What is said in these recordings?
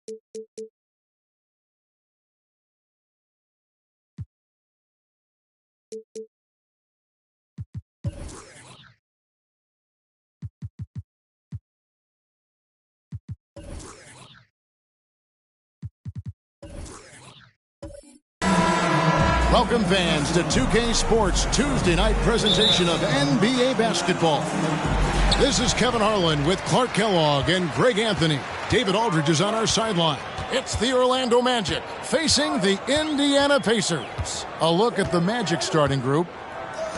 Welcome fans to 2K Sports Tuesday night presentation of NBA basketball. This is Kevin Harlan with Clark Kellogg and Greg Anthony. David Aldridge is on our sideline. It's the Orlando Magic facing the Indiana Pacers. A look at the Magic starting group.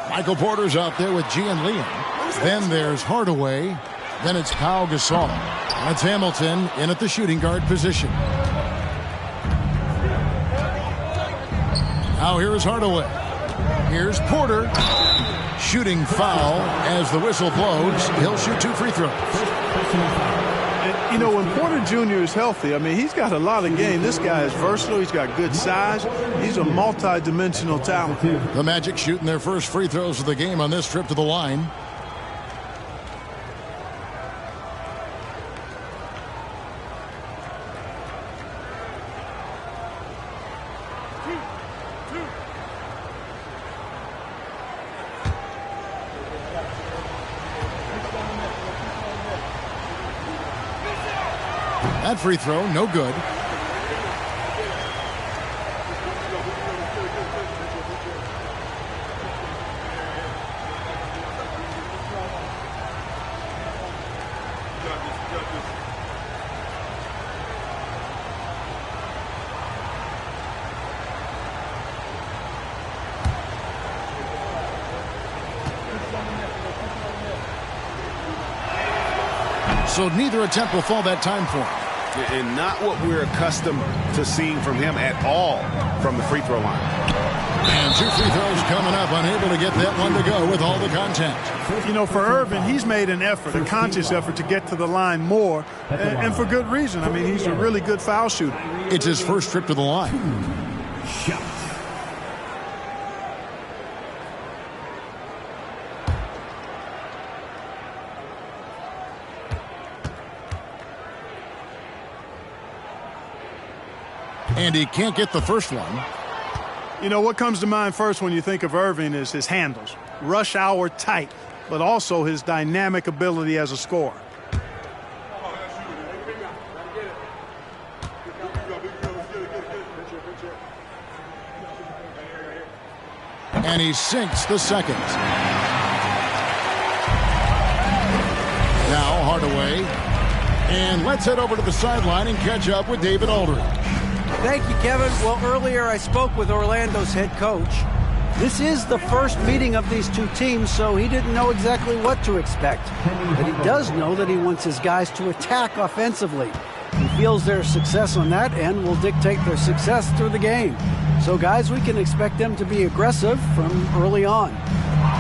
Michael Porter's out there with Gian Liam. Then there's Hardaway. Then it's Pau Gasol. That's Hamilton in at the shooting guard position. Now here's Hardaway. Here's Porter. Shooting foul as the whistle blows. He'll shoot 2 free throws. And, you know, when Porter Jr. is healthy, I mean, he's got a lot of game. This guy is versatile. He's got good size. He's a multi-dimensional talent. The Magic shooting their first free throws of the game on this trip to the line. That free throw, no good. So neither attempt will fall that time for him. And not what we're accustomed to seeing from him at all from the free throw line. And 2 free throws coming up, unable to get that one to go with all the contact. You know, for Irvin, he's made an effort, a conscious effort to get to the line more, and for good reason. I mean, he's a really good foul shooter. It's his first trip to the line. And he can't get the first one. You know, what comes to mind first when you think of Irving is his handles. Rush hour tight, but also his dynamic ability as a scorer. And he sinks the second. Now Hardaway. And let's head over to the sideline and catch up with David Aldridge. Thank you, Kevin. Well, earlier I spoke with Orlando's head coach. This is the first meeting of these two teams, so he didn't know exactly what to expect. But he does know that he wants his guys to attack offensively. He feels their success on that end will dictate their success through the game. So, guys, we can expect them to be aggressive from early on.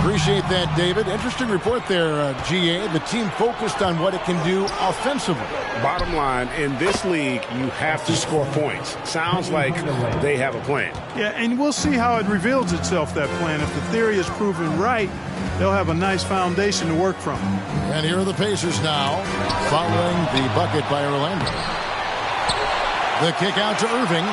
Appreciate that, David. Interesting report there, GA. The team focused on what it can do offensively. Bottom line, in this league, you have to score points. Sounds like they have a plan. Yeah, and we'll see how it reveals itself, that plan. If the theory is proven right, they'll have a nice foundation to work from. And here are the Pacers now, following the bucket by Orlando. The kick out to Irving.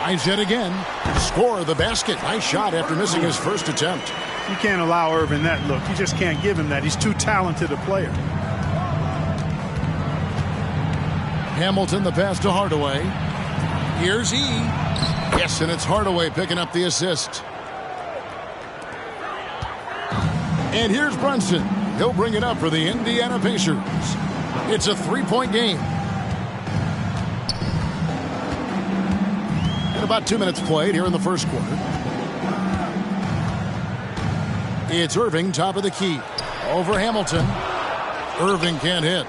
Tries it again. Score the basket. Nice shot after missing his first attempt. You can't allow Irving that look. You just can't give him that. He's too talented a player. Hamilton, the pass to Hardaway. Here's E. Yes, and it's Hardaway picking up the assist. And here's Brunson. He'll bring it up for the Indiana Pacers. It's a 3-point game. And about 2 minutes played here in the first quarter. It's Irving, top of the key. Over Hamilton. Irving can't hit.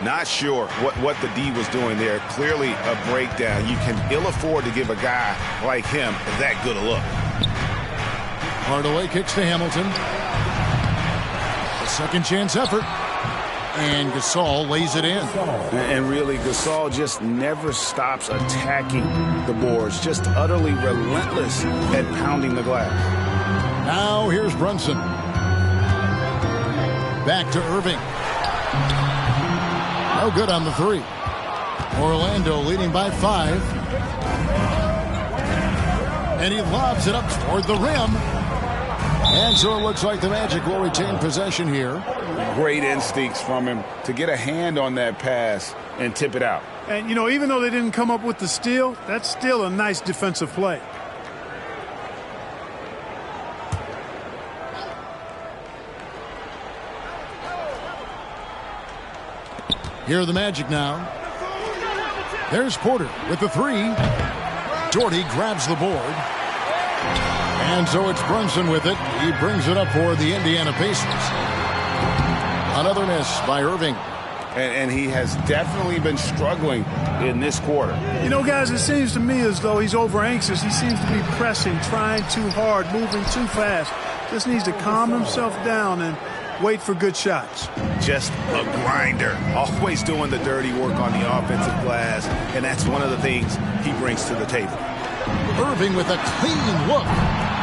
Not sure what the D was doing there. Clearly a breakdown. You can ill afford to give a guy like him that good a look. Hardaway kicks to Hamilton. A second chance effort. And Gasol lays it in. And really, Gasol just never stops attacking the boards. Just utterly relentless at pounding the glass. Now here's Brunson. Back to Irving. No good on the three. Orlando leading by 5. And he lobs it up toward the rim. And so it looks like the Magic will retain possession here. Great instincts from him to get a hand on that pass and tip it out. And, you know, even though they didn't come up with the steal, that's still a nice defensive play. Here are the Magic now. There's Porter with the 3. Doherty grabs the board. And so it's Brunson with it. He brings it up for the Indiana Pacers. Another miss by Irving. And he has definitely been struggling in this quarter. You know, guys, it seems to me as though he's over-anxious. He seems to be pressing, trying too hard, moving too fast. Just needs to calm himself down and wait for good shots. Just a grinder. Always doing the dirty work on the offensive glass. And that's one of the things he brings to the table. Irving with a clean look.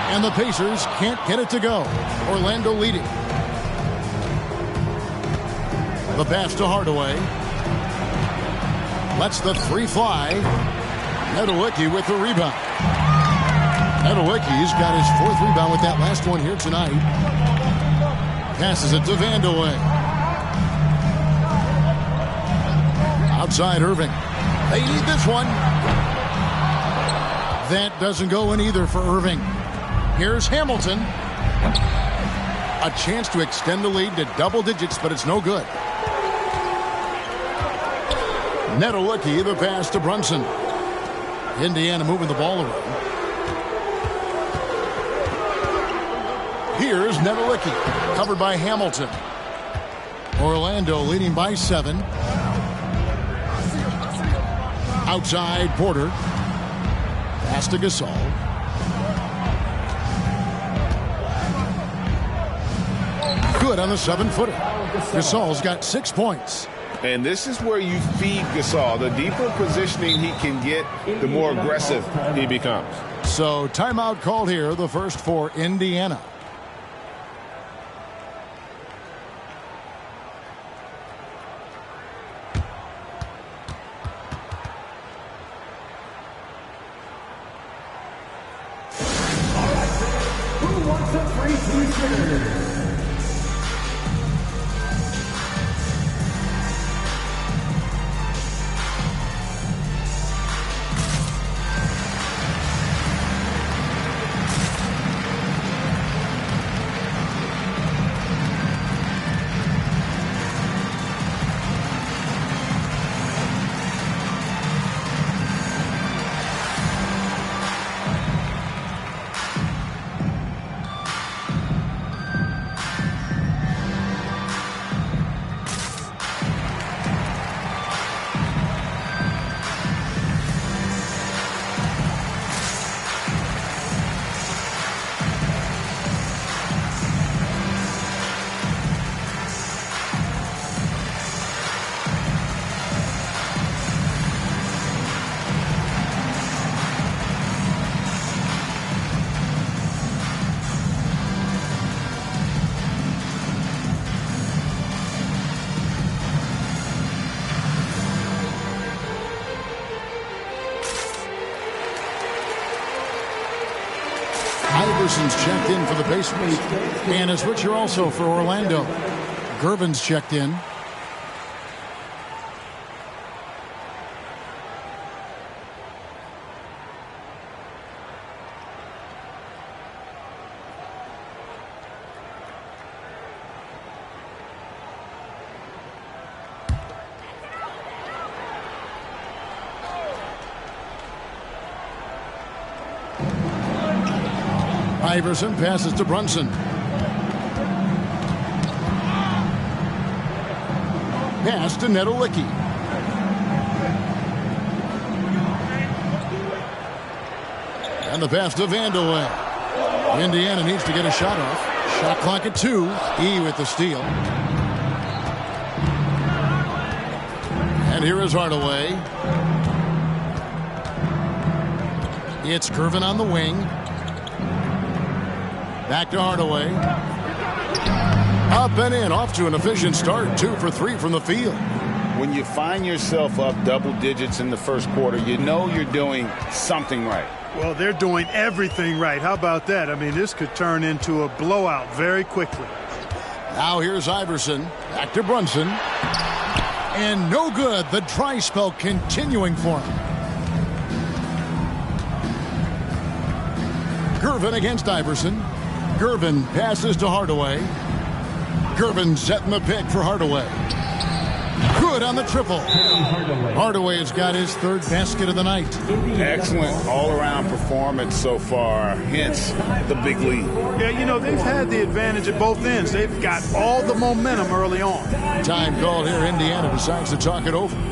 And the Pacers can't get it to go. Orlando leading. The pass to Hardaway. Lets the 3 fly. Nedelicki with the rebound. Nedelicki's got his 4th rebound with that last one here tonight. Passes it to Vandeweghe. Outside Irving. They need this one. That doesn't go in either for Irving. Here's Hamilton. A chance to extend the lead to double digits, but it's no good. Nedelicki, the pass to Brunson. Indiana moving the ball around. Here's Nedelicki, covered by Hamilton. Orlando leading by 7. Outside Porter. Pass to Gasol. Good on the 7-footer. Gasol's got 6 points. And this is where you feed Gasol. The deeper positioning he can get, the more aggressive he becomes. So timeout called here, the first for Indiana. Who wants a free t-shirt? Iverson's checked in for the Pacers. And a switcher also for Orlando. Gervin's checked in. Iverson passes to Brunson. Pass to Nedelicki. And the pass to Vandeweghe. Indiana needs to get a shot off. Shot clock at 2. E with the steal. And here is Hardaway. It's Gervin on the wing. Back to Hardaway. Up and in, off to an efficient start. 2 for 3 from the field. When you find yourself up double digits in the first quarter, you know you're doing something right. Well, they're doing everything right. How about that? I mean, this could turn into a blowout very quickly. Now here's Iverson. Back to Brunson. And no good. The dry spell continuing for him. Gervin against Iverson. Gervin passes to Hardaway. Gervin setting the pick for Hardaway. Good on the triple. Hardaway has got his third basket of the night. Excellent all-around performance so far, hence the big lead. Yeah, you know, they've had the advantage at both ends. They've got all the momentum early on. Time called here. Indiana decides to talk it over. Here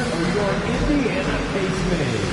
are your Indiana basemates.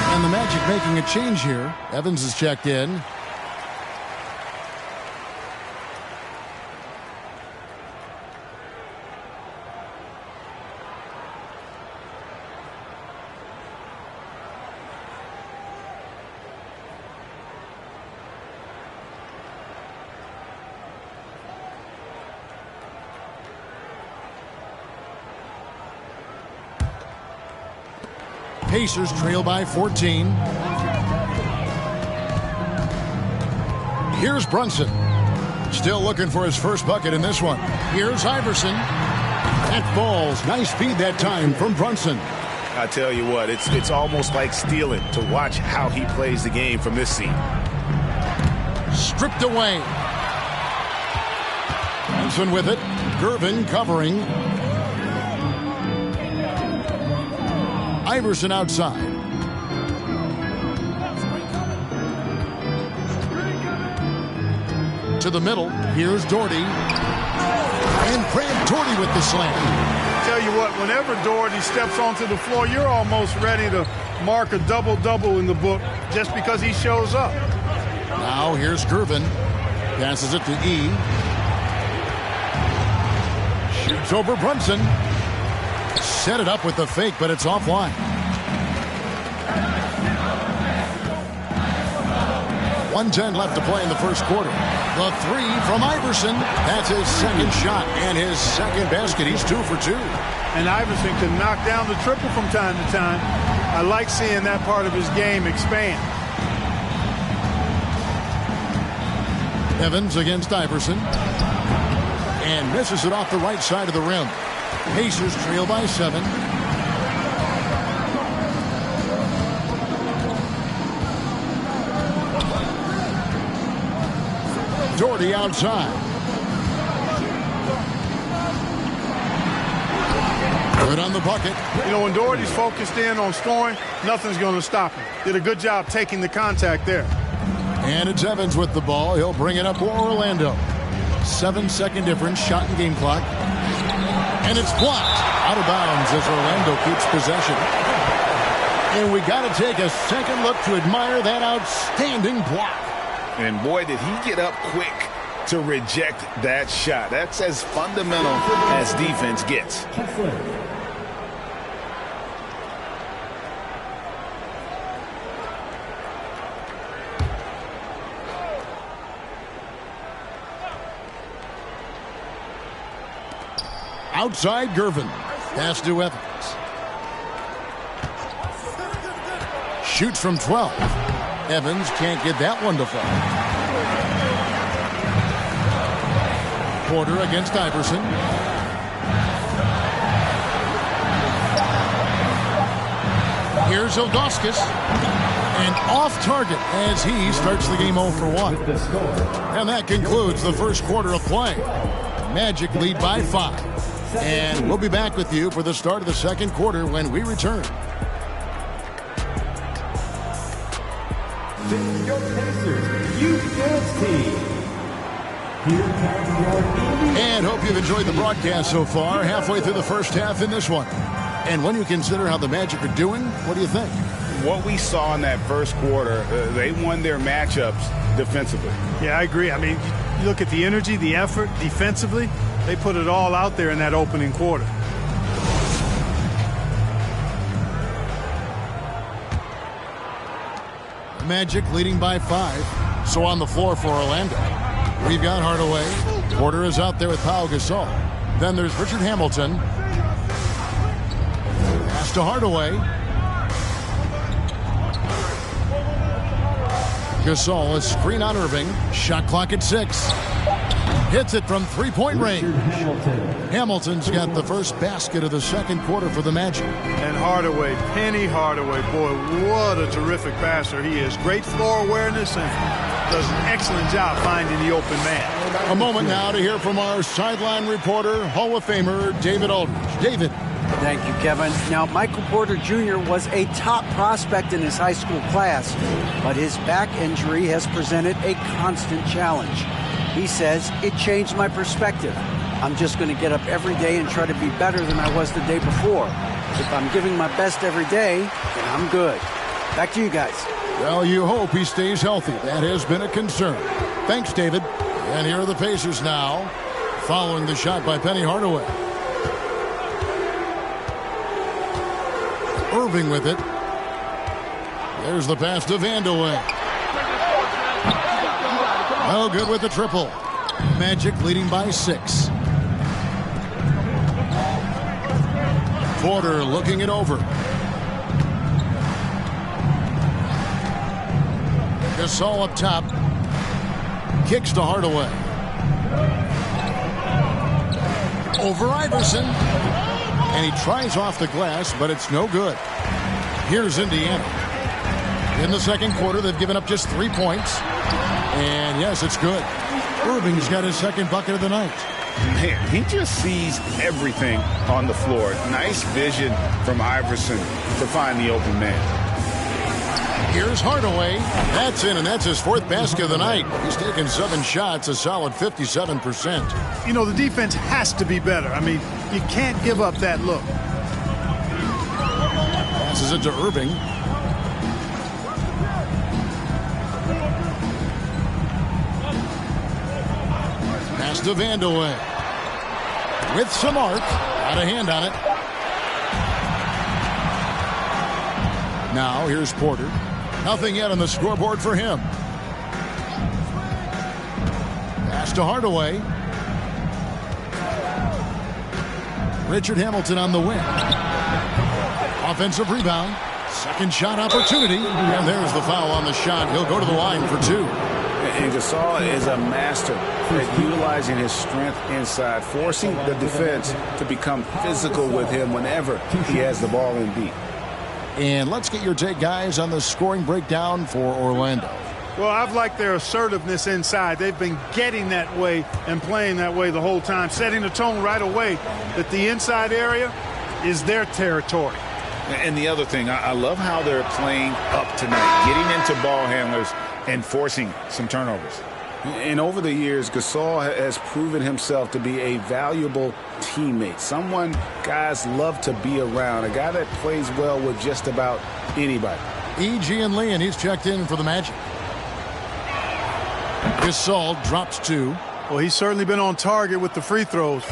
And the Magic making a change here. Evans is checked in. Pacers trail by 14. Here's Brunson. Still looking for his first bucket in this one. Here's Iverson. That falls. Nice feed that time from Brunson. I tell you what, it's almost like stealing to watch how he plays the game from this seat. Stripped away. Brunson with it. Gervin covering. Iverson outside. To the middle. Here's Doherty. And Brad Doherty with the slam. Tell you what, whenever Doherty steps onto the floor, you're almost ready to mark a double-double in the book just because he shows up. Now here's Gervin. Passes it to E. Shoots over Brunson. Set it up with the fake, but it's offline. .110 left to play in the first quarter. The three from Iverson. That's his second shot and his second basket. He's 2 for 2. And Iverson can knock down the triple from time to time. I like seeing that part of his game expand. Evans against Iverson. And misses it off the right side of the rim. Pacers trail by 7. Doherty outside. Good on the bucket. You know, when Doherty's focused in on scoring, nothing's going to stop him. Did a good job taking the contact there. And it's Evans with the ball. He'll bring it up for Orlando. 7-second difference, shot and game clock. And it's blocked out of bounds as Orlando keeps possession. And we got to take a second look to admire that outstanding block. And boy, did he get up quick to reject that shot. That's as fundamental as defense gets. Outside Gervin. Pass to Evans. Shoots from 12. Evans can't get that one to fall. Porter against Iverson. Here's Ilgauskas. And off target as he starts the game 0 for 1. And that concludes the first quarter of play. Magic lead by 5. And we'll be back with you for the start of the second quarter when we return. This is your Pacers Youth Dance Team. And hope you've enjoyed the broadcast so far. Halfway through the first half in this one. And when you consider how the Magic are doing, what do you think? What we saw in that first quarter, they won their matchups defensively. Yeah, I agree. I mean, you look at the energy, the effort defensively, they put it all out there in that opening quarter. Magic leading by 5. So on the floor for Orlando, we've got Hardaway. Porter is out there with Pau Gasol. Then there's Richard Hamilton. Pass to Hardaway. Gasol, a screen on Irving. Shot clock at 6. Hits it from three-point range. Hamilton's got the first basket of the second quarter for the Magic. And Hardaway, Penny Hardaway, boy, what a terrific passer he is. Great floor awareness and does an excellent job finding the open man. A moment now to hear from our sideline reporter, Hall of Famer David Aldridge. David. Thank you, Kevin. Now, Michael Porter Jr. was a top prospect in his high school class, but his back injury has presented a constant challenge. He says, it changed my perspective. I'm just going to get up every day and try to be better than I was the day before. If I'm giving my best every day, then I'm good. Back to you guys. Well, you hope he stays healthy. That has been a concern. Thanks, David. And here are the Pacers now, following the shot by Penny Hardaway. Irving with it. There's the pass to Vandeweghe. Oh, good with the triple. Magic leading by 6. Porter looking it over. Gasol up top. Kicks to Hardaway. Over Iverson. And he tries off the glass, but it's no good. Here's Indiana. In the second quarter, they've given up just 3 points. And yes, it's good. Irving's got his second bucket of the night. Man, he just sees everything on the floor. Nice vision from Iverson to find the open man. Here's Hardaway. That's in, and that's his 4th basket of the night. He's taken 7 shots, a solid 57%. You know, the defense has to be better. I mean, you can't give up that look. Passes it to Irving. Pass to Vandeweghe. With some arc. Got a hand on it. Now, here's Porter. Nothing yet on the scoreboard for him. Pass to Hardaway. Richard Hamilton on the wing. Offensive rebound. Second shot opportunity. And there's the foul on the shot. He'll go to the line for 2. And Gasol is a master at utilizing his strength inside, forcing the defense to become physical with him whenever he has the ball in deep. And let's get your take, guys, on the scoring breakdown for Orlando. Well, I've liked their assertiveness inside. They've been getting that way and playing that way the whole time, setting the tone right away that the inside area is their territory. And the other thing, I love how they're playing up tonight, getting into ball handlers and forcing some turnovers. And over the years, Gasol has proven himself to be a valuable teammate, someone guys love to be around, a guy that plays well with just about anybody. E.G. and Lee, and he's checked in for the Magic. Gasol drops 2. Well, he's certainly been on target with the free throws.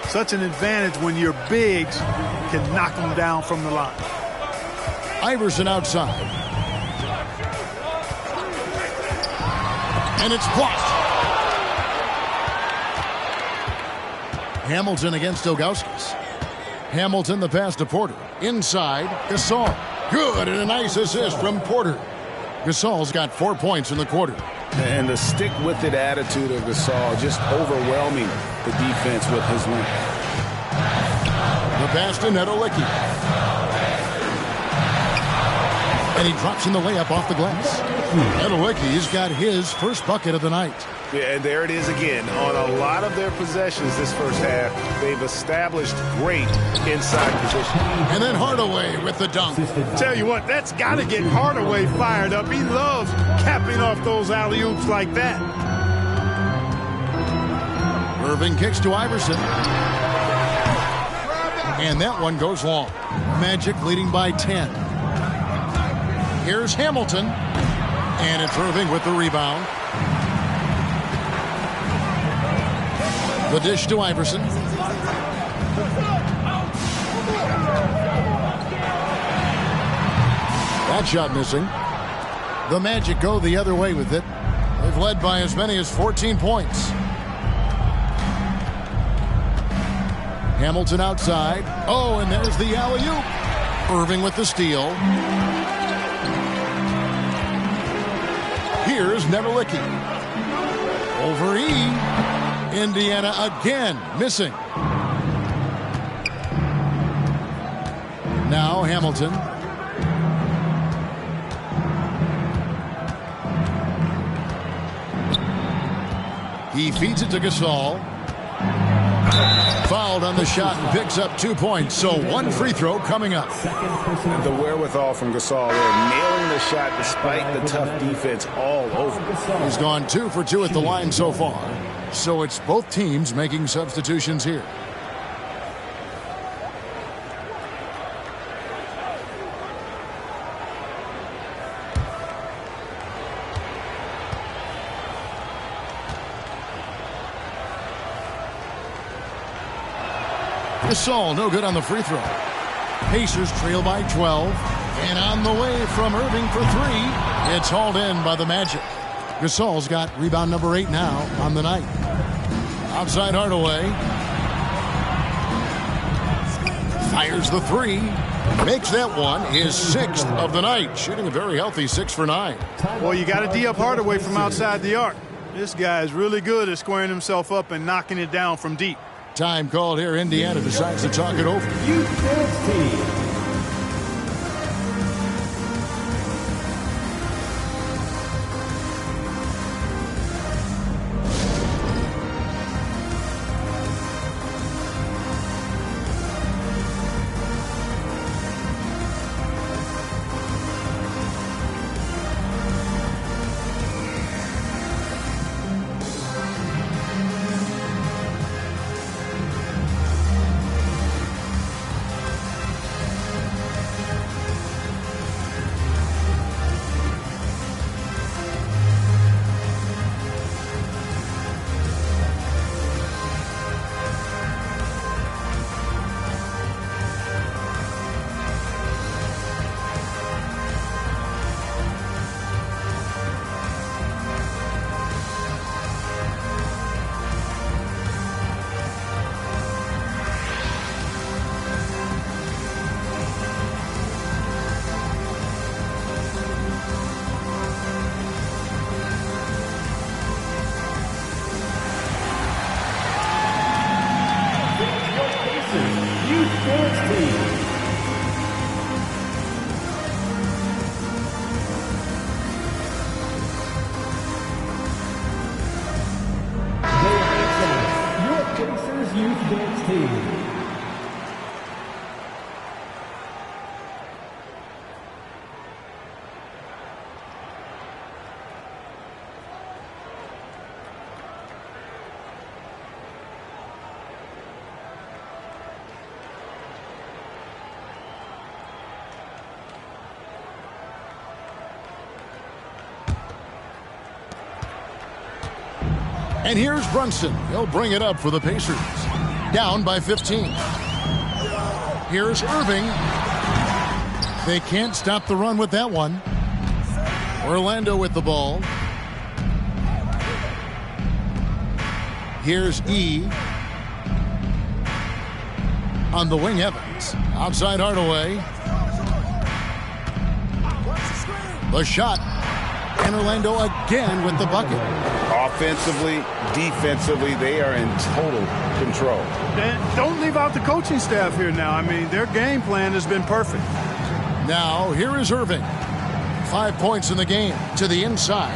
Such an advantage when your bigs can knock them down from the line. Iverson outside. And it's blocked. Hamilton against Ilgauskas. Hamilton the pass to Porter. Inside, Gasol. Good, and a nice assist from Porter. Gasol's got 4 points in the quarter. And the stick-with-it attitude of Gasol, just overwhelming the defense with his length. The pass to Nedolicki. And he drops in the layup off the glass. Nedolicki's got his first bucket of the night. Yeah, and there it is again. On a lot of their possessions this first half, they've established great inside position. And then Hardaway with the dunk. Tell you what, that's got to get Hardaway fired up. He loves capping off those alley-oops like that. Irving kicks to Iverson. And that one goes long. Magic leading by 10. Here's Hamilton. And it's Irving with the rebound. The dish to Iverson. That shot missing. The Magic go the other way with it. They've led by as many as 14 points. Hamilton outside. Oh, and there's the alley-oop. Irving with the steal. Here's Nedolicki. Over E. Indiana again missing. Now Hamilton. He feeds it to Gasol. Fouled on the shot and picks up 2 points. So one free throw coming up. The wherewithal from Gasol there, nailing the shot despite the tough defense all over. He's gone 2 for 2 at the line so far. So it's both teams making substitutions here. Gasol no good on the free throw. Pacers trail by 12. And on the way from Irving for 3. It's hauled in by the Magic. Gasol's got rebound number 8 now on the night. Outside Hardaway. Fires the 3. Makes that one his 6th of the night. Shooting a very healthy 6 for 9. Well, you got to D up Hardaway from outside the arc. This guy is really good at squaring himself up and knocking it down from deep. Time called here. Indiana decides to talk it over. And here's Brunson. He'll bring it up for the Pacers. Down by 15. Here's Irving. They can't stop the run with that one. Orlando with the ball. Here's E. On the wing, Evans. Outside Hardaway. The shot. And Orlando again with the bucket. Offensively, defensively, they are in total control. And don't leave out the coaching staff here now. I mean, their game plan has been perfect. Now, here is Irving. 5 points in the game to the inside.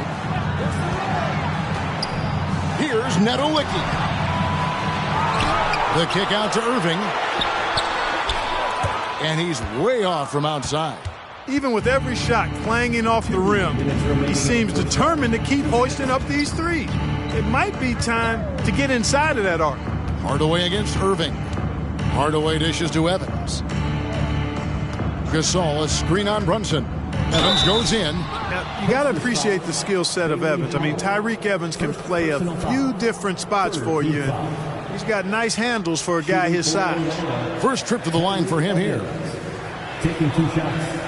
Here's Nedolicki. The kick out to Irving. And he's way off from outside. Even with every shot clanging off the rim, he seems determined to keep hoisting up these threes. It might be time to get inside of that arc. Hardaway against Irving. Hardaway dishes to Evans. Gasol, a screen on Brunson. Evans goes in. Now, you got to appreciate the skill set of Evans. I mean, Tyreek Evans can play a few different spots for you. He's got nice handles for a guy his size. First trip to the line for him here. Taking 2 shots.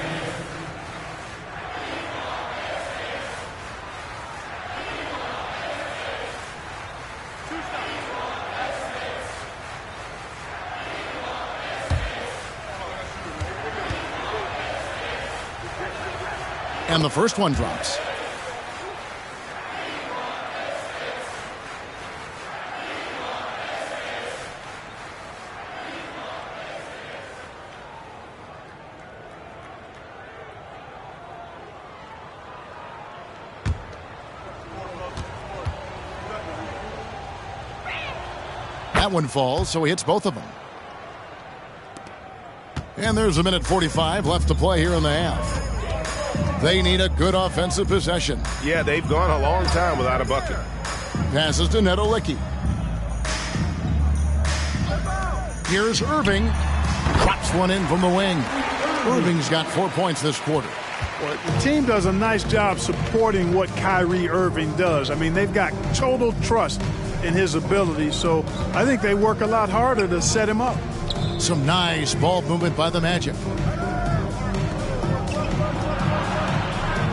And the first one drops. That one falls, so he hits both of them. And there's a minute 45 left to play here in the half. They need a good offensive possession. Yeah, they've gone a long time without a bucket. Passes to Nedolicki. Here's Irving. Drops one in from the wing. Irving's got 4 points this quarter. Well, the team does a nice job supporting what Kyrie Irving does. I mean, they've got total trust in his ability, so I think they work a lot harder to set him up. Some nice ball movement by the Magic.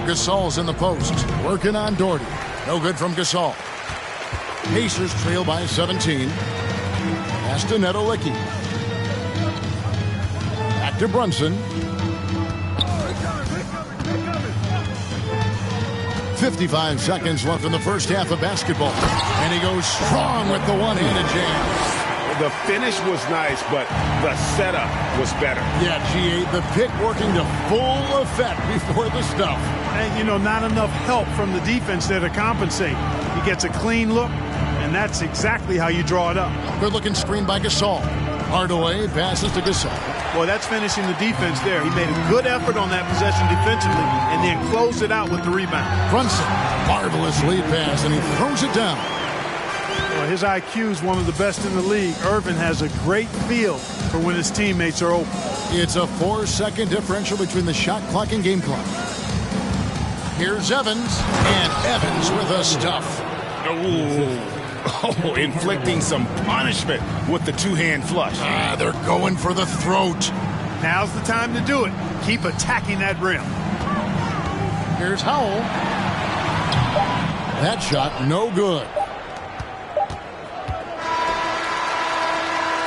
Gasol's in the post, working on Doherty. No good from Gasol. Pacers trail by 17. Pass to Nedolicki. Back to Brunson. 55 seconds left in the first half of basketball. And he goes strong with the one-handed jam. The finish was nice, but the setup was better. Yeah, G8, the pick working to full effect before the stuff. And, you know, not enough help from the defense there to compensate. He gets a clean look, and that's exactly how you draw it up. Good-looking screen by Gasol. Hardaway passes to Gasol. Boy, that's finishing the defense there. He made a good effort on that possession defensively and then closed it out with the rebound. Brunson, marvelous lead pass, and he throws it down. Well, his IQ is one of the best in the league. Irvin has a great feel for when his teammates are open. It's a 4-second differential between the shot clock and game clock. Here's Evans, and Evans with a stuff. Oh, inflicting some punishment with the two-hand flush. They're going for the throat. Now's the time to do it. Keep attacking that rim. Here's Howell. That shot, no good.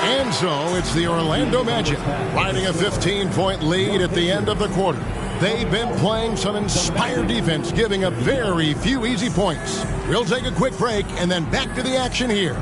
And so it's the Orlando Magic riding a 15-point lead at the end of the quarter. They've been playing some inspired defense, giving up very few easy points. We'll take a quick break and then back to the action here.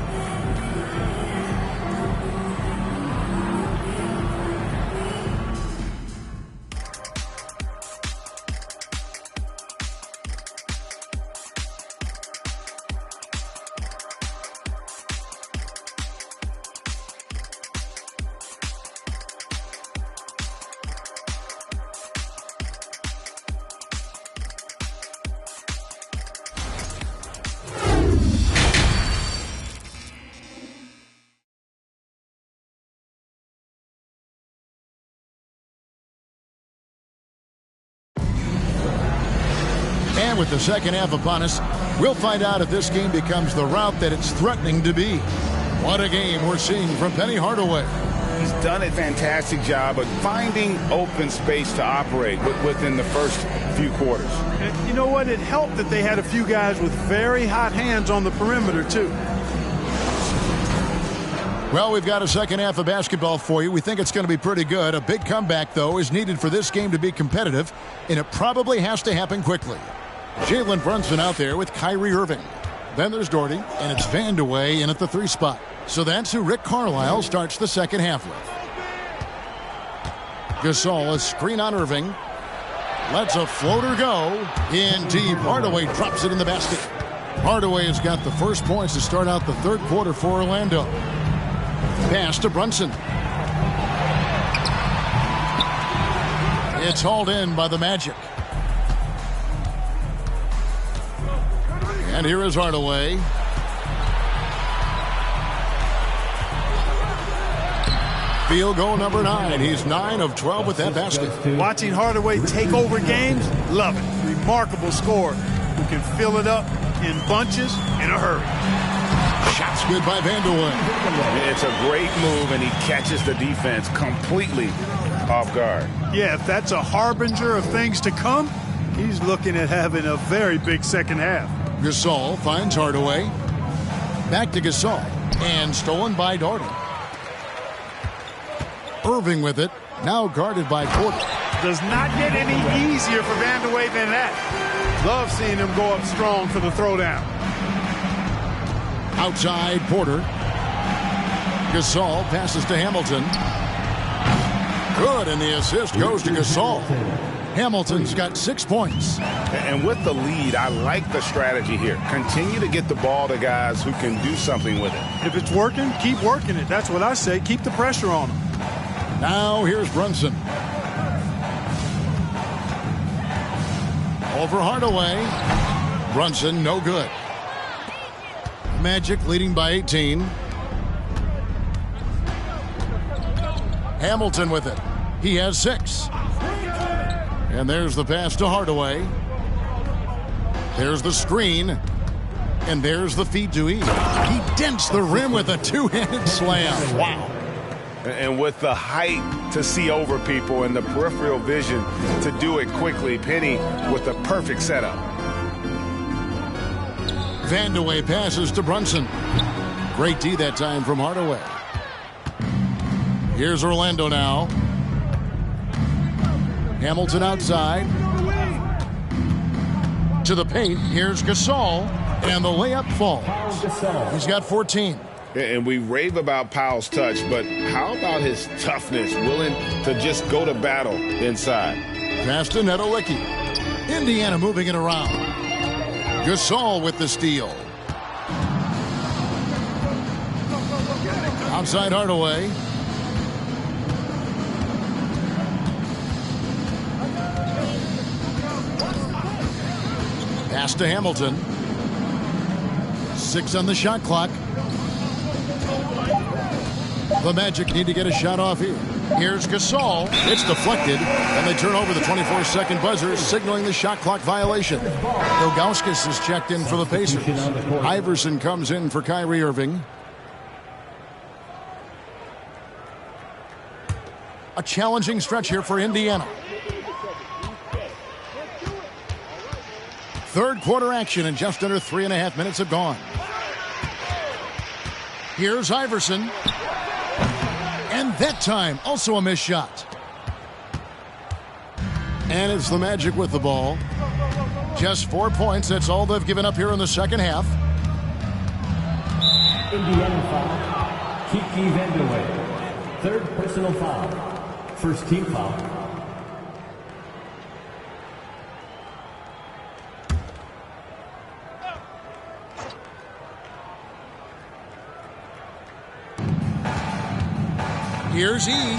And with the second half upon us, we'll find out if this game becomes the route that it's threatening to be. What a game we're seeing from Penny Hardaway. He's done a fantastic job of finding open space to operate within the first few quarters. And you know what? It helped that they had a few guys with very hot hands on the perimeter, too. Well, we've got a second half of basketball for you. We think it's going to be pretty good. A big comeback, though, is needed for this game to be competitive, and it probably has to happen quickly. Jalen Brunson out there with Kyrie Irving. Then there's Doherty, and it's Vandeweghe in at the 3 spot. So that's who Rick Carlisle starts the second half with. Gasol, a screen on Irving. Lets a floater go. In deep, Hardaway drops it in the basket. Hardaway has got the first points to start out the third quarter for Orlando. Pass to Brunson. It's hauled in by the Magic. And here is Hardaway. Field goal number 9. He's 9 of 12 with that basket. Watching Hardaway take over games, love it. Remarkable scorer who can fill it up in bunches in a hurry. Shots good by Vandeweghe. It's a great move, and he catches the defense completely off guard. Yeah, if that's a harbinger of things to come, he's looking at having a very big second half. Gasol finds Hardaway. Back to Gasol. And stolen by Doherty. Irving with it. Now guarded by Porter. Does not get any easier for Vandeweghe than that. Love seeing him go up strong for the throwdown. Outside Porter. Gasol passes to Hamilton. Good, and the assist goes to Gasol. Hamilton's got 6 points. And with the lead, I like the strategy here. Continue to get the ball to guys who can do something with it. If it's working, keep working it. That's what I say. Keep the pressure on him. Now here's Brunson. Over Hardaway. Brunson, no good. Magic leading by 18. Hamilton with it. He has 6. And there's the pass to Hardaway. There's the screen. And there's the feed to Eve. He dents the rim with a 2-handed slam. Wow. And with the height to see over people and the peripheral vision to do it quickly, Penny with the perfect setup. Vandeweghe passes to Brunson. Great D that time from Hardaway. Here's Orlando now. Hamilton outside. To the paint. Here's Gasol. And the layup falls. He's got 14. And we rave about Powell's touch, but how about his toughness, willing to just go to battle inside? Pass to Nedolicki. Indiana moving it around. Gasol with the steal. Outside Hardaway. Pass to Hamilton. 6 on the shot clock. The Magic need to get a shot off here. Here's Gasol. It's deflected, and they turn over the 24-second buzzer, signaling the shot clock violation. Ilgauskas is checked in for the Pacers. Iverson comes in for Kyrie Irving. A challenging stretch here for Indiana. Third quarter action, and just under 3.5 minutes have gone. Here's Iverson. And that time, also a missed shot. And it's the Magic with the ball. Just 4 points. That's all they've given up here in the second half. Indiana foul. Kiki Vandeweghe. Third personal foul. First team foul. Here's E.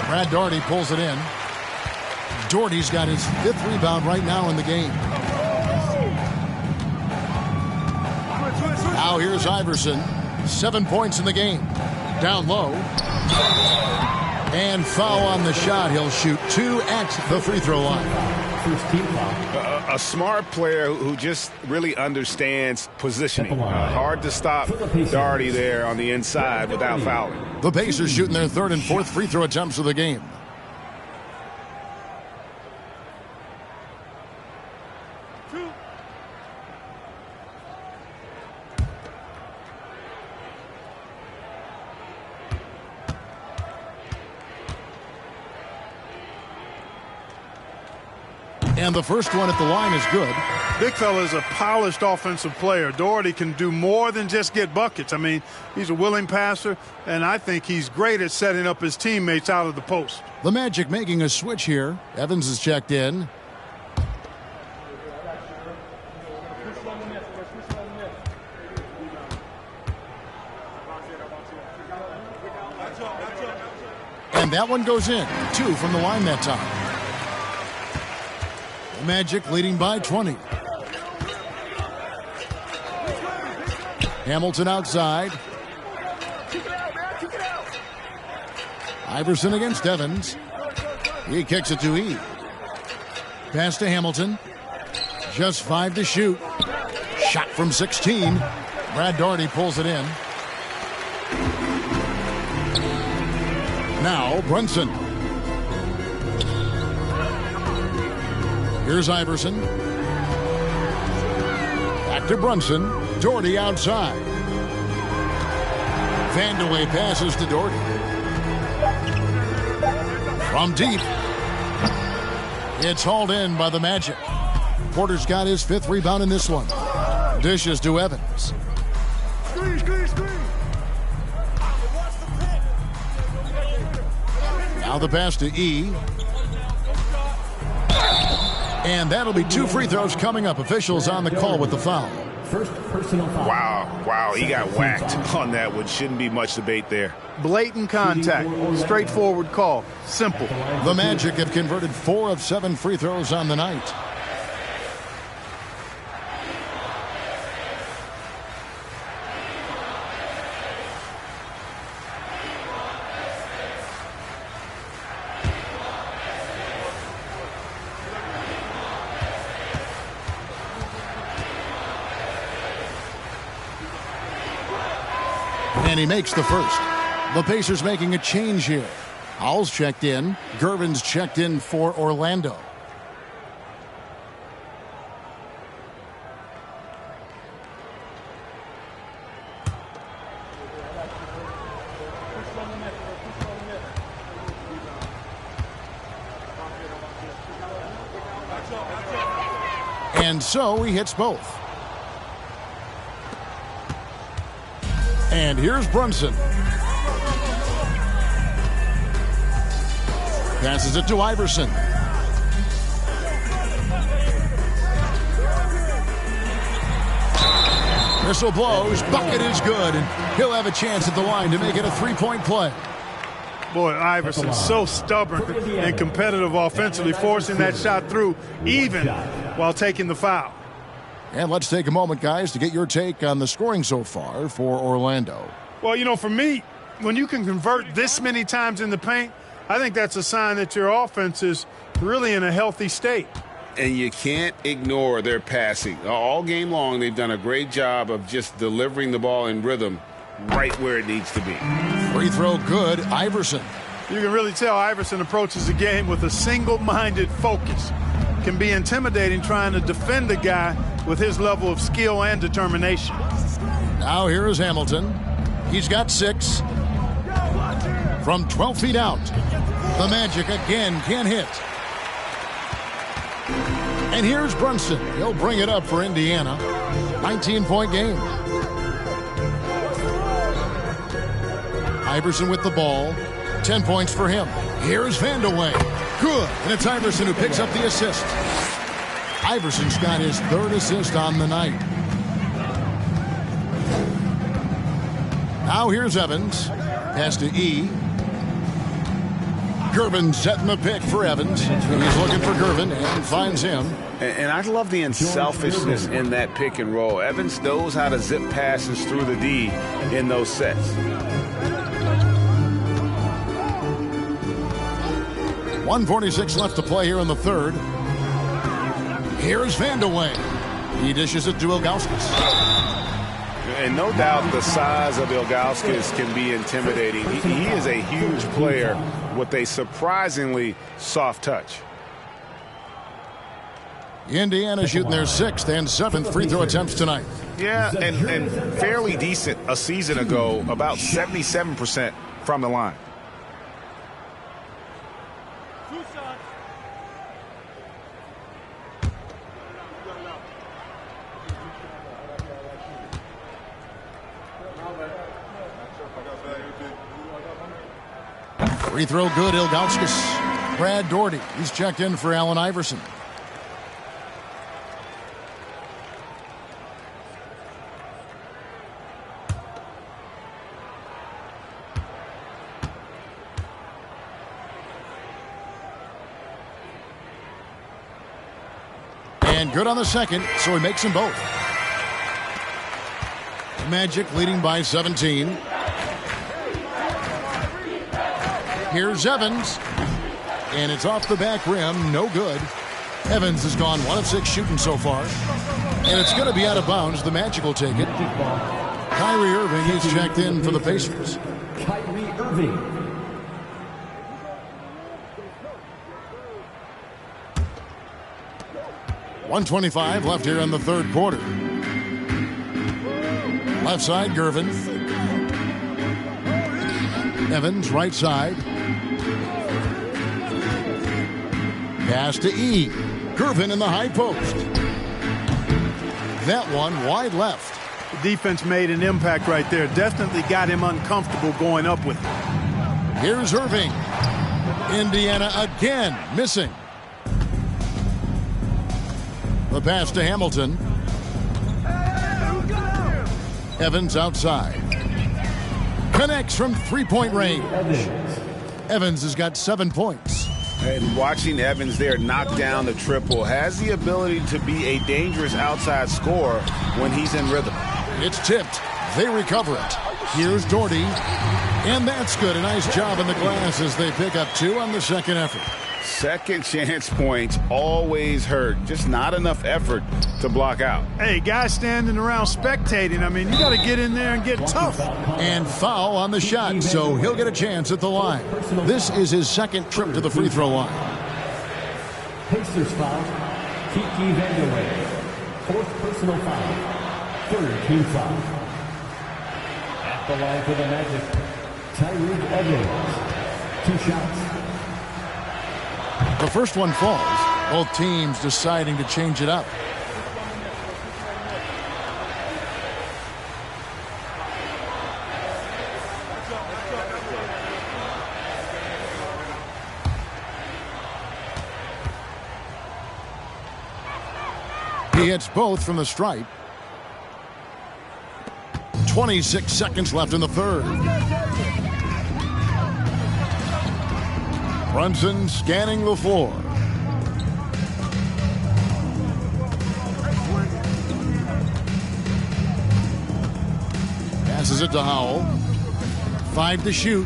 Brad Doherty pulls it in. Doherty's got his 5th rebound right now in the game. Now here's Iverson. 7 points in the game. Down low. And foul on the shot. He'll shoot 2 at the free throw line. A smart player who just really understands positioning. Hard to stop Doherty there on the inside without fouling. The Pacers shooting their 3rd and 4th free throw attempts of the game. And the first one at the line is good. Big fella is a polished offensive player. Doherty can do more than just get buckets. I mean, he's a willing passer, and I think he's great at setting up his teammates out of the post. The Magic making a switch here. Evans is checked in. And that one goes in. 2 from the line that time. The Magic leading by 20. Hamilton outside. Iverson against Evans. He kicks it to E. Pass to Hamilton. Just 5 to shoot. Shot from 16. Brad Daugherty pulls it in. Now Brunson. Here's Iverson. Back to Brunson. Daugherty outside. Vandeweghe passes to Daugherty. From deep. It's hauled in by the Magic. Porter's got his 5th rebound in this one. Dishes to Evans. Now the pass to E. And that'll be 2 free throws coming up. Officials on the call with the foul. First personal foul. Wow, he got whacked on that one. Shouldn't be much debate there. Blatant contact. Straightforward call. Simple. The Magic have converted 4 of 7 free throws on the night. And he makes the first. The Pacers making a change here. Howell's checked in. Gervin's checked in for Orlando. And so he hits both. And here's Brunson. Passes it to Iverson. Whistle blows. Bucket is good. And he'll have a chance at the line to make it a 3-point play. Boy, Iverson's so stubborn and competitive offensively, forcing that shot through even while taking the foul. And let's take a moment, guys, to get your take on the scoring so far for Orlando. Well, you know, for me, when you can convert this many times in the paint, I think that's a sign that your offense is really in a healthy state. And you can't ignore their passing. All game long, they've done a great job of just delivering the ball in rhythm right where it needs to be. Free throw good, Iverson. You can really tell Iverson approaches the game with a single-minded focus. Can be intimidating trying to defend the guy with his level of skill and determination. Now here is Hamilton. He's got 6. From 12 feet out. The Magic again can't hit. And here's Brunson. He'll bring it up for Indiana. 19-point game. Iverson with the ball. 10 points for him. Here's Vandeweghe. Good. And it's Iverson who picks up the assist. Iverson's got his 3rd assist on the night. Now here's Evans. Pass to E. Gervin setting the pick for Evans. He's looking for Gervin and finds him. And I love the unselfishness in that pick and roll. Evans knows how to zip passes through the D in those sets. 1:46 left to play here in the 3rd. Here's Vandeweghe. He dishes it to Ilgauskas. And no doubt the size of Ilgauskas can be intimidating. He is a huge player with a surprisingly soft touch. Indiana shooting their 6th and 7th free throw attempts tonight. Yeah, and fairly decent a season ago, about 77% from the line. Free throw good, Ilgauskas. Brad Doherty, he's checked in for Allen Iverson. And good on the second, so he makes them both. Magic leading by 17. Here's Evans. And it's off the back rim, no good. Evans has gone 1 of 6 shooting so far. And it's going to be out of bounds. The Magic will take it. Kyrie Irving, he's checked in for the Pacers. Kyrie Irving. .125 left here in the third quarter. Left side, Gervin. Evans, right side. Pass to E. Gervin in the high post. That one wide left. The defense made an impact right there. Definitely got him uncomfortable going up with it. Here's Irving. Indiana again missing. The pass to Hamilton. Evans outside. Connects from three-point range. Evans has got 7 points. And watching Evans there knock down the triple, has the ability to be a dangerous outside scorer when he's in rhythm. It's tipped. They recover it. Here's Doherty. And that's good. A nice job in the glass as they pick up 2 on the second effort. Second chance points always hurt. Just not enough effort to block out. Hey, guys standing around spectating. I mean, you got to get in there and get tough. And foul on the shot, so he'll get a chance at the line. This is his second trip to the free throw line. Pacers foul. Kiki Vandeweghe. 4th personal foul. 3rd team foul. At the line for the Magic, Tyreek Evans. 2 shots. The first one falls. Both teams deciding to change it up. He hits both from the stripe. 26 seconds left in the third. Brunson scanning the floor. Passes it to Howell. 5 to shoot.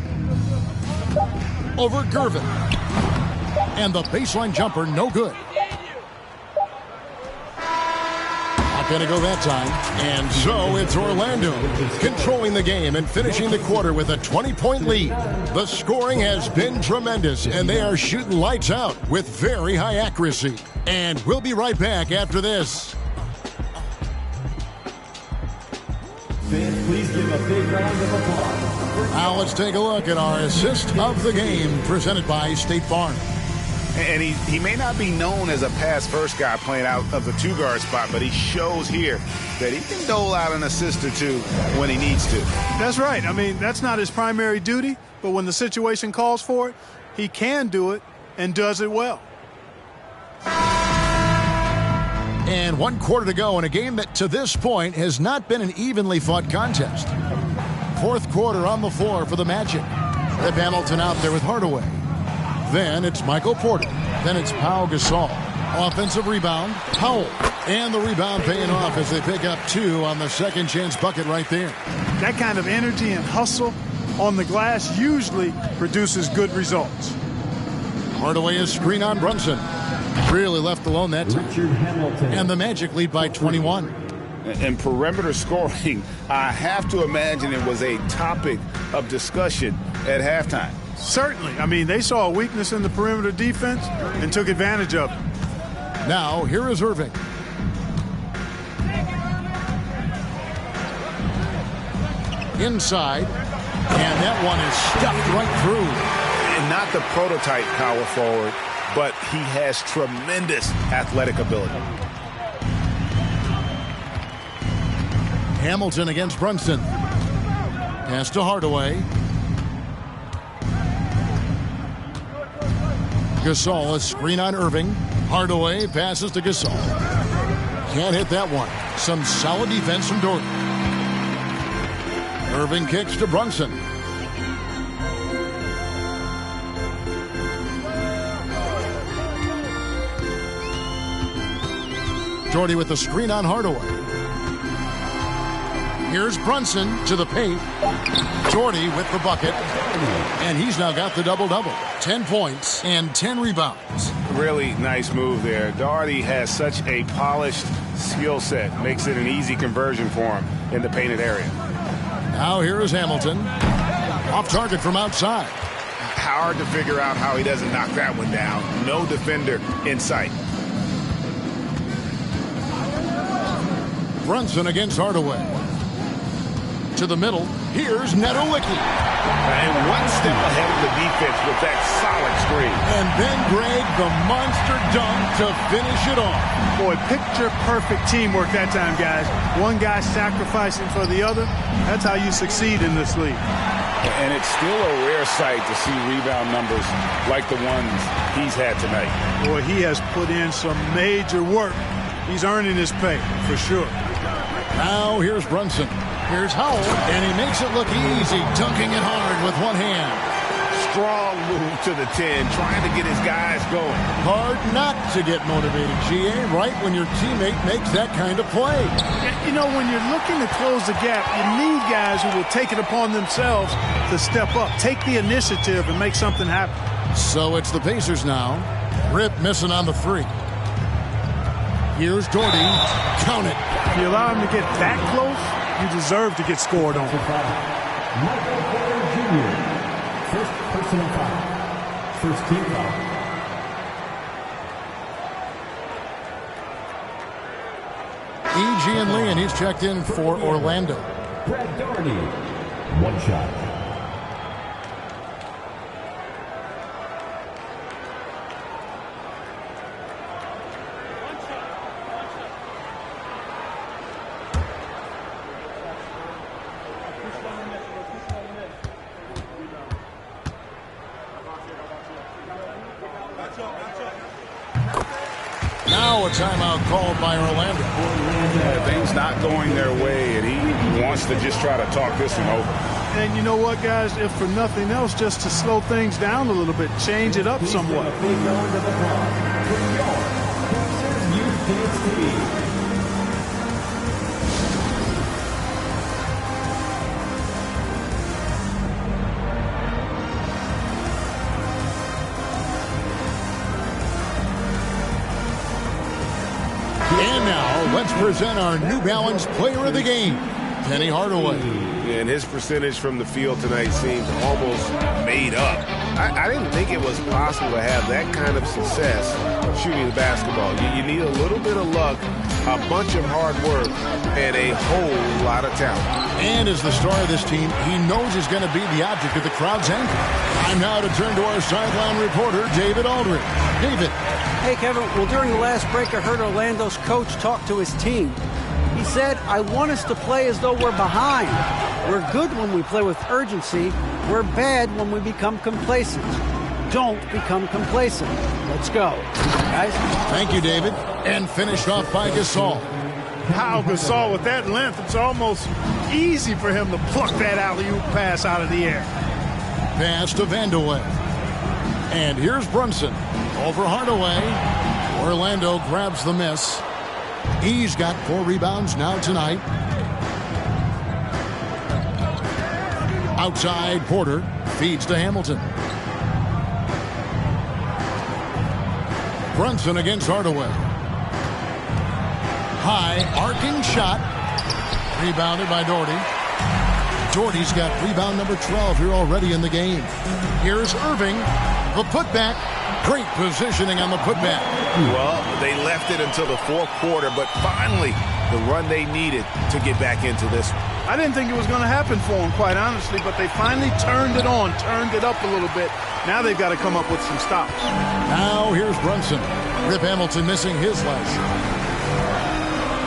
Over Gervin. And the baseline jumper, no good. Not going to go that time. And so it's Orlando controlling the game and finishing the quarter with a 20-point lead. The scoring has been tremendous, and they are shooting lights out with very high accuracy. And we'll be right back after this. Fans, please give a big round of applause. Now let's take a look at our assist of the game presented by State Farm. And he may not be known as a pass-first guy playing out of the 2-guard spot, but he shows here that he can dole out an assist or 2 when he needs to. That's right. I mean, that's not his primary duty, but when the situation calls for it, he can do it and does it well. And 1 quarter to go in a game that to this point has not been an evenly fought contest. 4th quarter on the floor for the Magic. Rip Hamilton out there with Hardaway. Then it's Michael Porter. Then it's Pau Gasol. Offensive rebound, Powell. And the rebound paying off as they pick up 2 on the second chance bucket right there. That kind of energy and hustle on the glass usually produces good results. Hardaway is screen on Brunson. Really left alone that time. Richard Hamilton. And the Magic lead by 21. And perimeter scoring, I have to imagine it was a topic of discussion at halftime. Certainly. I mean, they saw a weakness in the perimeter defense and took advantage of it. Now, here is Irving. Inside. And that one is stuffed right through. And not the prototype power forward, but he has tremendous athletic ability. Hamilton against Brunson. Pass to Hardaway. Gasol, a screen on Irving. Hardaway passes to Gasol. Can't hit that one. Some solid defense from Doherty. Irving kicks to Brunson. Doherty with the screen on Hardaway. Here's Brunson to the paint. Doherty with the bucket. And he's now got the double-double. 10 points and 10 rebounds. Really nice move there. Doherty has such a polished skill set. Makes it an easy conversion for him in the painted area. Now here is Hamilton. Off target from outside. Hard to figure out how he doesn't knock that one down. No defender in sight. Brunson against Hardaway. To the middle. Here's Netolicky. And one step ahead of the defense with that solid screen. And then Greg, the monster dunk to finish it off. Boy, picture-perfect teamwork that time, guys. One guy sacrificing for the other. That's how you succeed in this league. And it's still a rare sight to see rebound numbers like the ones he's had tonight. Boy, he has put in some major work. He's earning his pay, for sure. Now here's Brunson. Here's Howell, and he makes it look easy, dunking it hard with one hand. Strong move to the 10, trying to get his guys going. Hard not to get motivated, GA, right when your teammate makes that kind of play. You know, when you're looking to close the gap, you need guys who will take it upon themselves to step up, take the initiative, and make something happen. So it's the Pacers now. Rip missing on the three. Here's Doherty. Count it. If you allow him to get that close, you deserve to get scored on. Michael Porter Jr. First personal foul. First team foul. E.G. and Lee, and he's checked in for Orlando. Brad Doherty. One shot. Now a timeout called by Orlando. Things not going their way, and he wants to just try to talk this one over. And you know what, guys? If for nothing else, just to slow things down a little bit, change it up somewhat. And now, let's present our New Balance Player of the Game, Penny Hardaway. And his percentage from the field tonight seems almost made up. I didn't think it was possible to have that kind of success shooting the basketball. You need a little bit of luck, a bunch of hard work, and a whole lot of talent. And as the star of this team, he knows he's going to be the object of the crowd's anger. Time now to turn to our sideline reporter, David Aldridge. David. Hey, Kevin. Well, during the last break, I heard Orlando's coach talk to his team. He said, I want us to play as though we're behind. We're good when we play with urgency. We're bad when we become complacent. Don't become complacent. Let's go. Guys? Thank you, David. And finished off by Gasol. How Gasol with that length, it's almost easy for him to pluck that alley-oop pass out of the air. Pass to Vandeweghe. And here's Brunson. Over Hardaway. Orlando grabs the miss. He's got 4 rebounds now tonight. Outside, Porter feeds to Hamilton. Brunson against Hardaway. High, arcing shot. Rebounded by Doherty. Doherty's got rebound number 12 here already in the game. Here's Irving. The putback. Great positioning on the putback. Well, they left it until the fourth quarter, but finally the run they needed to get back into this one. I didn't think it was going to happen for them, quite honestly, but they finally turned it on, turned it up a little bit. Now they've got to come up with some stops. Now here's Brunson. Rip Hamilton missing his last shot.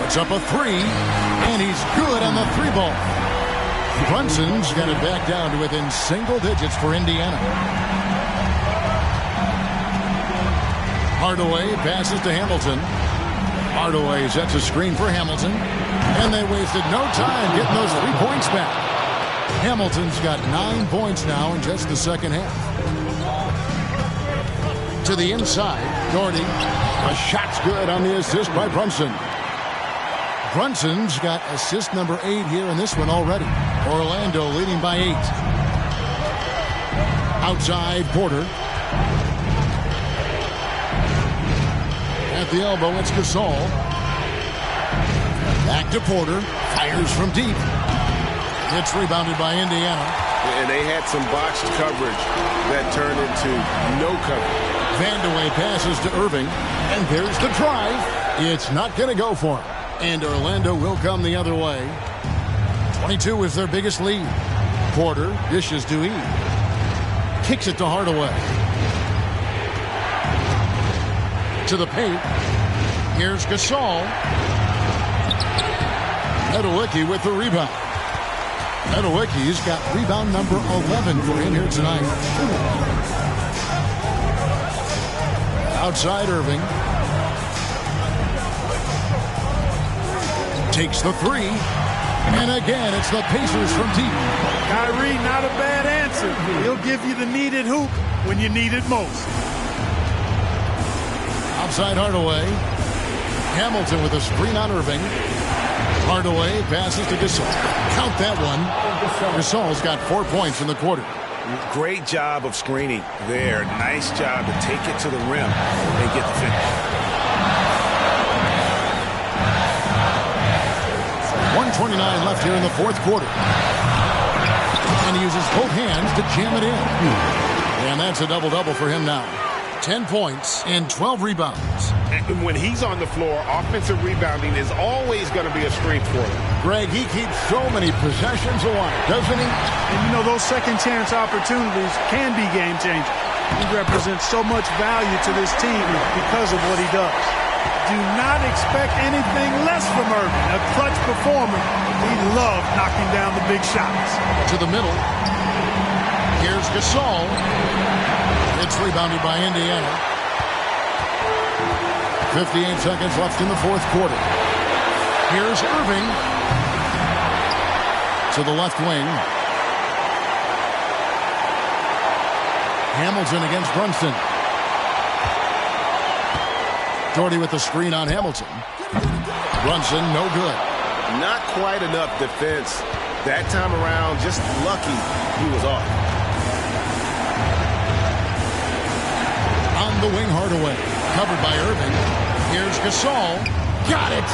Puts up a 3, and he's good on the 3 ball. Brunson's got it back down to within single digits for Indiana. Hardaway passes to Hamilton. Hardaway sets a screen for Hamilton. And they wasted no time getting those 3 points back. Hamilton's got 9 points now in just the second half. To the inside, Doherty. A shot's good on the assist by Brunson. Brunson's got assist number 8 here in this one already. Orlando leading by 8. Outside, Porter. At the elbow, it's Gasol. Back to Porter. Fires from deep. It's rebounded by Indiana. And they had some botched coverage that turned into no coverage. Vandeweghe passes to Irving. And there's the drive. It's not going to go for him. And Orlando will come the other way. 22 is their biggest lead. Porter dishes to E. Kicks it to Hardaway. To the paint. Here's Gasol. Medawicki with the rebound. Medawicki's got rebound number 11 for him here tonight. Outside Irving. Takes the 3. And again, it's the Pacers from deep. Kyrie, not a bad answer. He'll give you the needed hoop when you need it most. Outside Hardaway. Hamilton with a screen on Irving. Hardaway passes to Gasol. Count that one. Gasol's got 4 points in the quarter. Great job of screening there. Nice job to take it to the rim and get the finish. 1:29 left here in the fourth quarter. And he uses both hands to jam it in. And that's a double-double for him now. 10 points and 12 rebounds. And when he's on the floor, offensive rebounding is always going to be a strength for him. Greg, he keeps so many possessions alive, doesn't he? And you know, those second chance opportunities can be game changers. He represents so much value to this team because of what he does. Do not expect anything less from Irving. A clutch performer. He loved knocking down the big shots. To the middle. Here's Gasol. It's rebounded by Indiana. 58 seconds left in the fourth quarter. Here's Irving. To the left wing. Hamilton against Brunson. Doherty with the screen on Hamilton. Brunson, no good. Not quite enough defense. That time around, just lucky he was off. On the wing, Hardaway. Covered by Irving. Here's Gasol. Got it.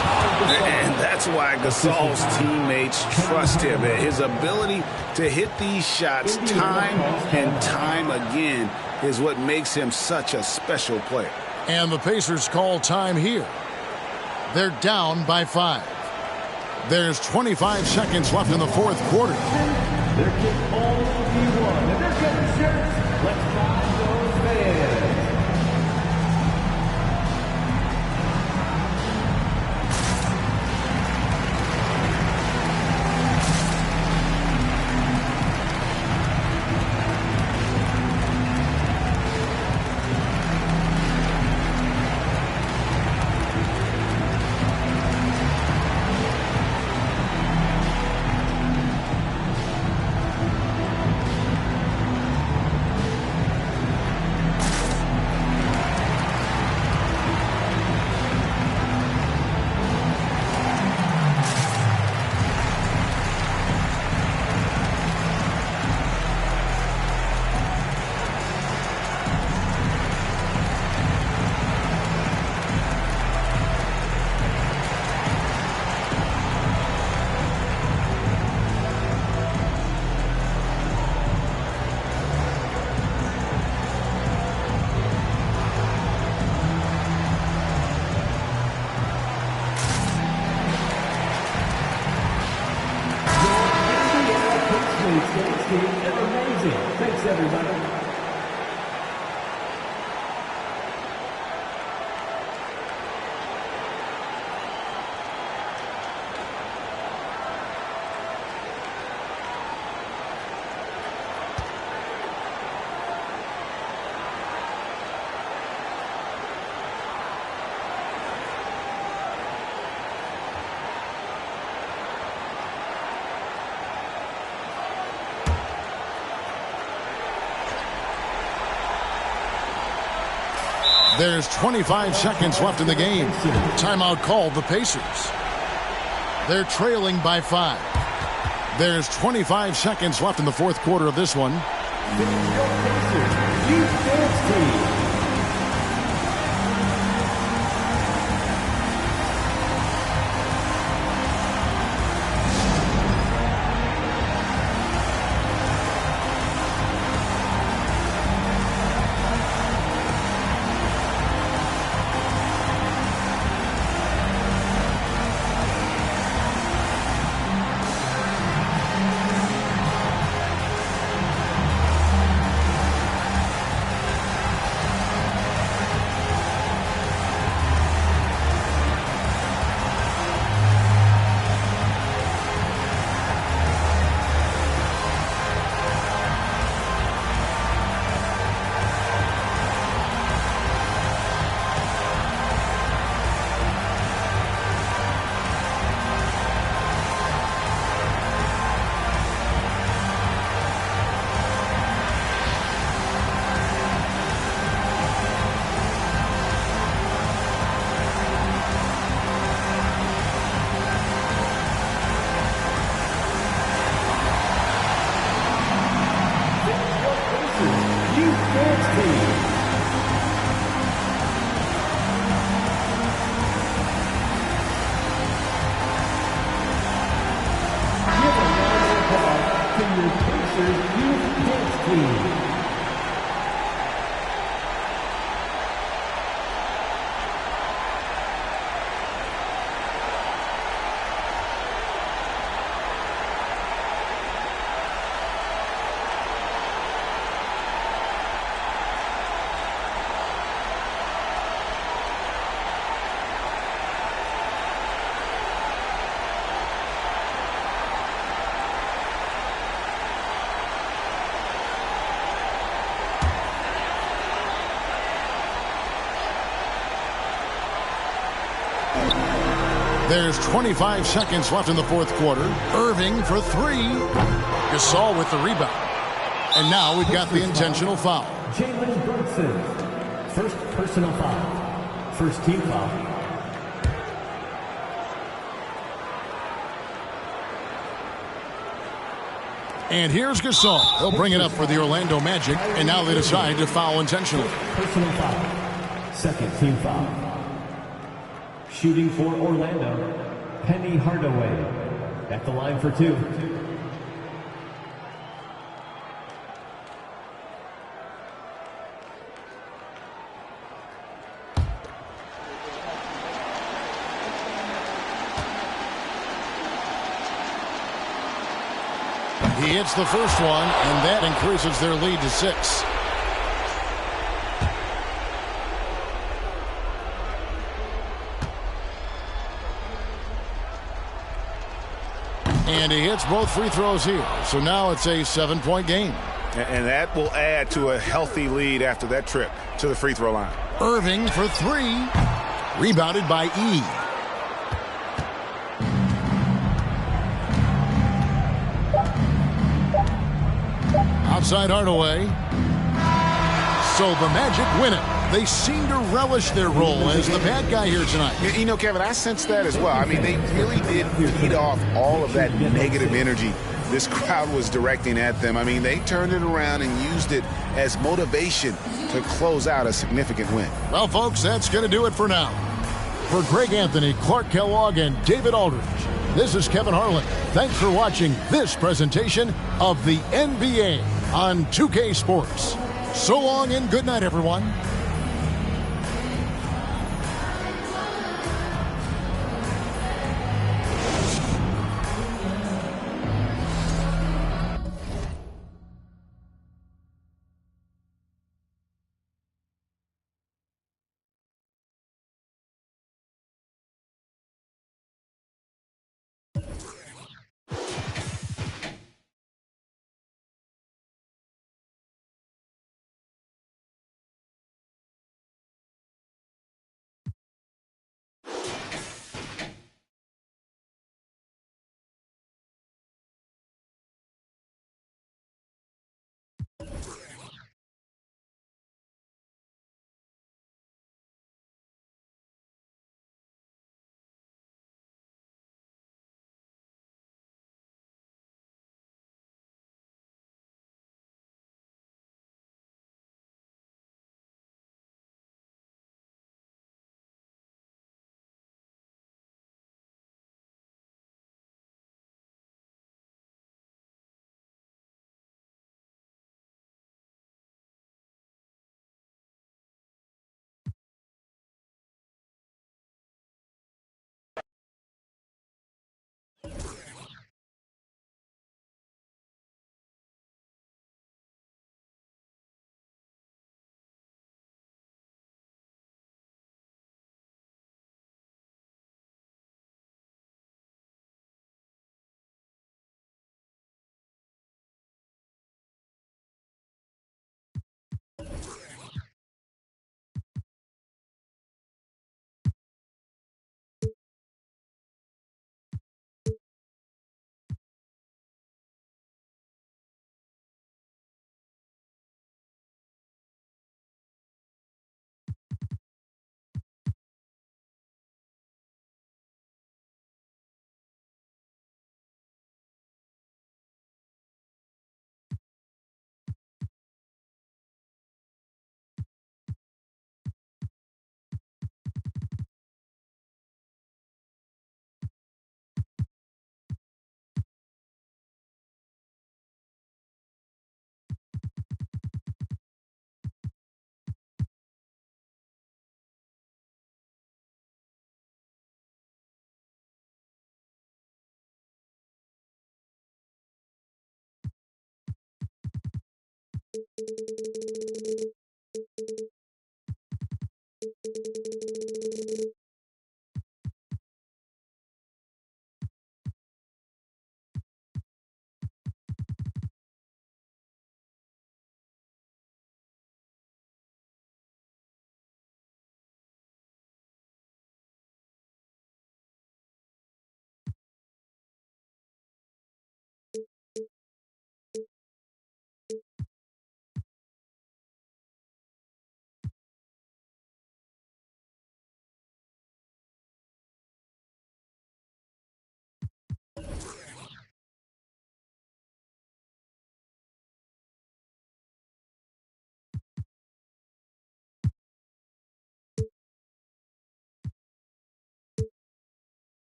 And that's why Gasol's teammates trust him. His ability to hit these shots time and time again is what makes him such a special player. And the Pacers call time here. They're down by 5. There's 25 seconds left in the fourth quarter. There can only be one. And they're getting shirts. Let's ride those fans. There's 25 seconds left in the game. Timeout called the Pacers. They're trailing by 5. There's 25 seconds left in the fourth quarter of this one. There's 25 seconds left in the fourth quarter. Irving for 3. Gasol with the rebound. And now we've got the intentional foul. Jalen Brunson. First personal foul. First team foul. And here's Gasol. He'll bring it up for the Orlando Magic. And now they decide to foul intentionally. Personal foul. Second team foul. Shooting for Orlando, Penny Hardaway at the line for 2. He hits the first one, and that increases their lead to 6. And he hits both free throws here. So now it's a 7-point game. And that will add to a healthy lead after that trip to the free throw line. Irving for 3. Rebounded by E. Outside Hardaway. So the Magic win it. They seem to relish their role as the bad guy here tonight. You know, Kevin, I sense that as well. I mean, they really did feed off all of that negative energy this crowd was directing at them. I mean, they turned it around and used it as motivation to close out a significant win. Well, folks, that's going to do it for now. For Greg Anthony, Clark Kellogg, and David Aldridge, this is Kevin Harlan. Thanks for watching this presentation of the NBA on 2K Sports. So long and good night, everyone.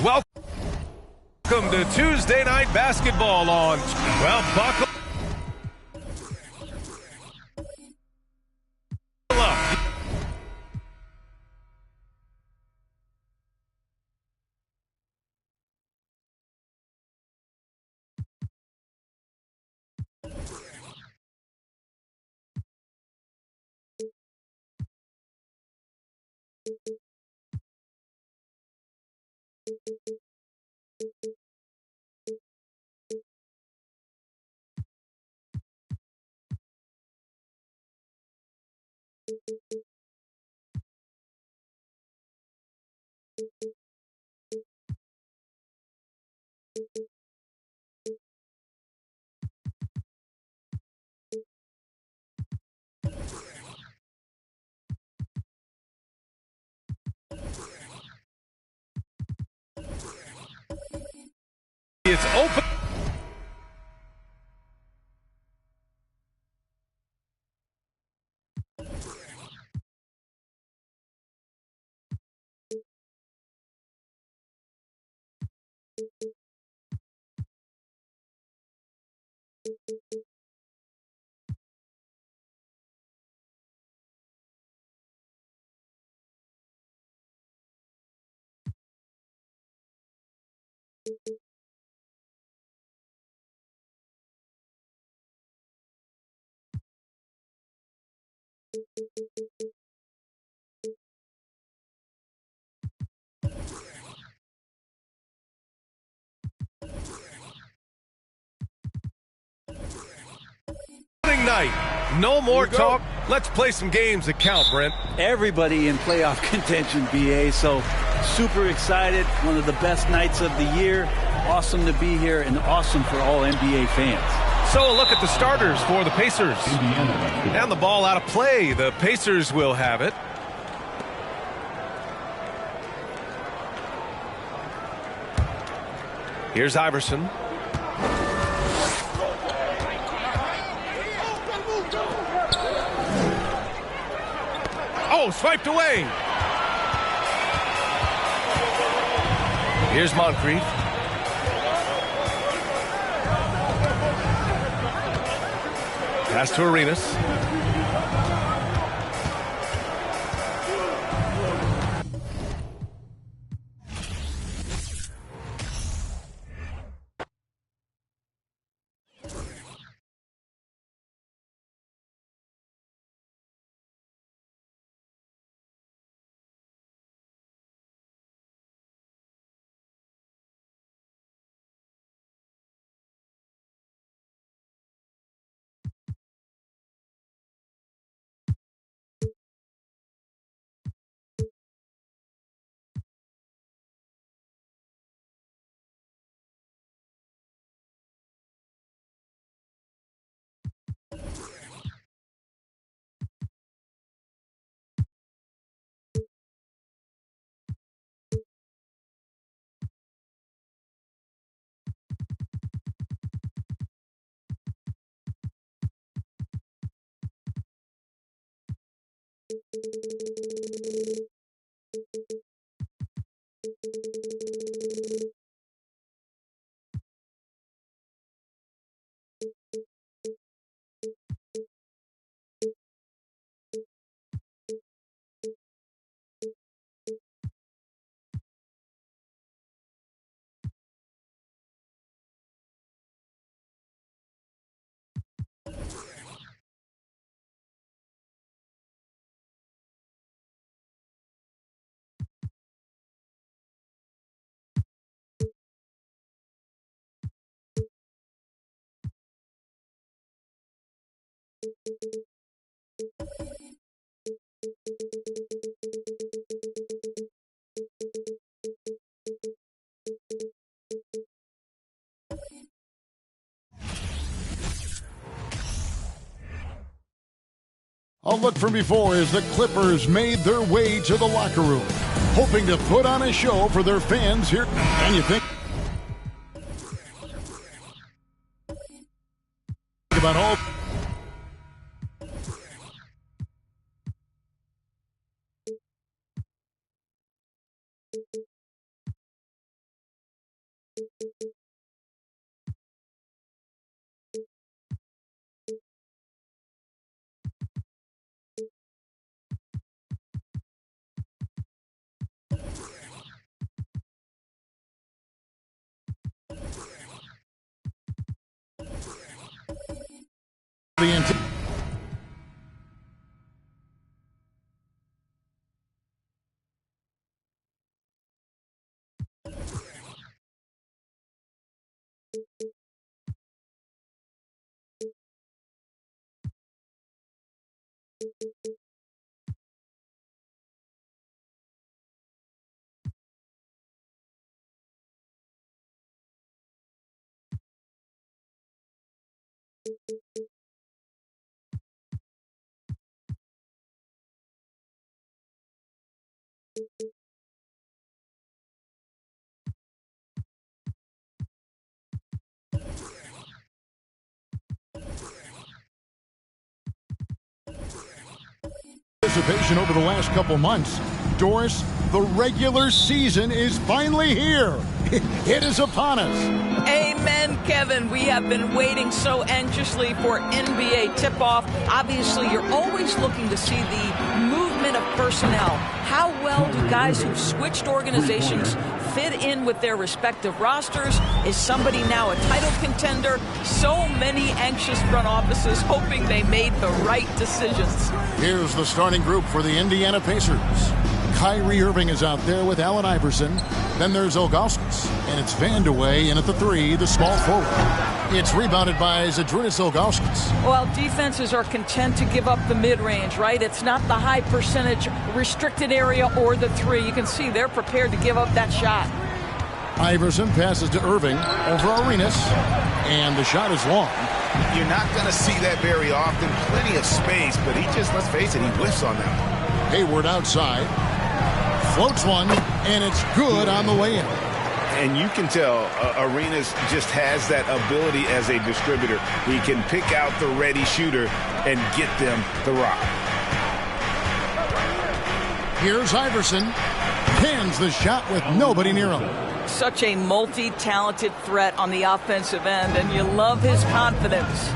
Welcome to Tuesday Night Basketball on, well, buckle up. It's open. Night. No more talk. Let's play some games that count, Brent. Everybody in playoff contention, BA, so super excited. One of the best nights of the year. Awesome to be here and awesome for all NBA fans. So a look at the starters for the Pacers. And the ball out of play. The Pacers will have it. Here's Iverson. Oh, swiped away. Here's Moncrief. Pass to Arenas. A look from before as the Clippers made their way to the locker room, hoping to put on a show for their fans here. And you think about all. Participation over the last couple months. Doris, the regular season is finally here. It is upon us. Amen, Kevin. We have been waiting so anxiously for NBA tip-off. Obviously, you're always looking to see the movement of personnel. How well do guys who've switched organizations fit in with their respective rosters? Is somebody now a title contender? So many anxious front offices hoping they made the right decisions. Here's the starting group for the Indiana Pacers. Kyrie Irving is out there with Allen Iverson. Then there's Ilgauskas, and it's Vandeweghe in at the 3, the small forward. It's rebounded by Zydrunas Ilgauskas. Well, defenses are content to give up the mid-range, right? It's not the high percentage restricted area or the 3. You can see they're prepared to give up that shot. Iverson passes to Irving over Arenas, and the shot is long. You're not going to see that very often. Plenty of space, but he just, let's face it, he whiffs on that. Hayward outside. Floats one, and it's good on the way in. And you can tell Arenas just has that ability as a distributor. He can pick out the ready shooter and get them the rock. Here's Iverson. Pins the shot with nobody near him. Such a multi-talented threat on the offensive end, and you love his confidence.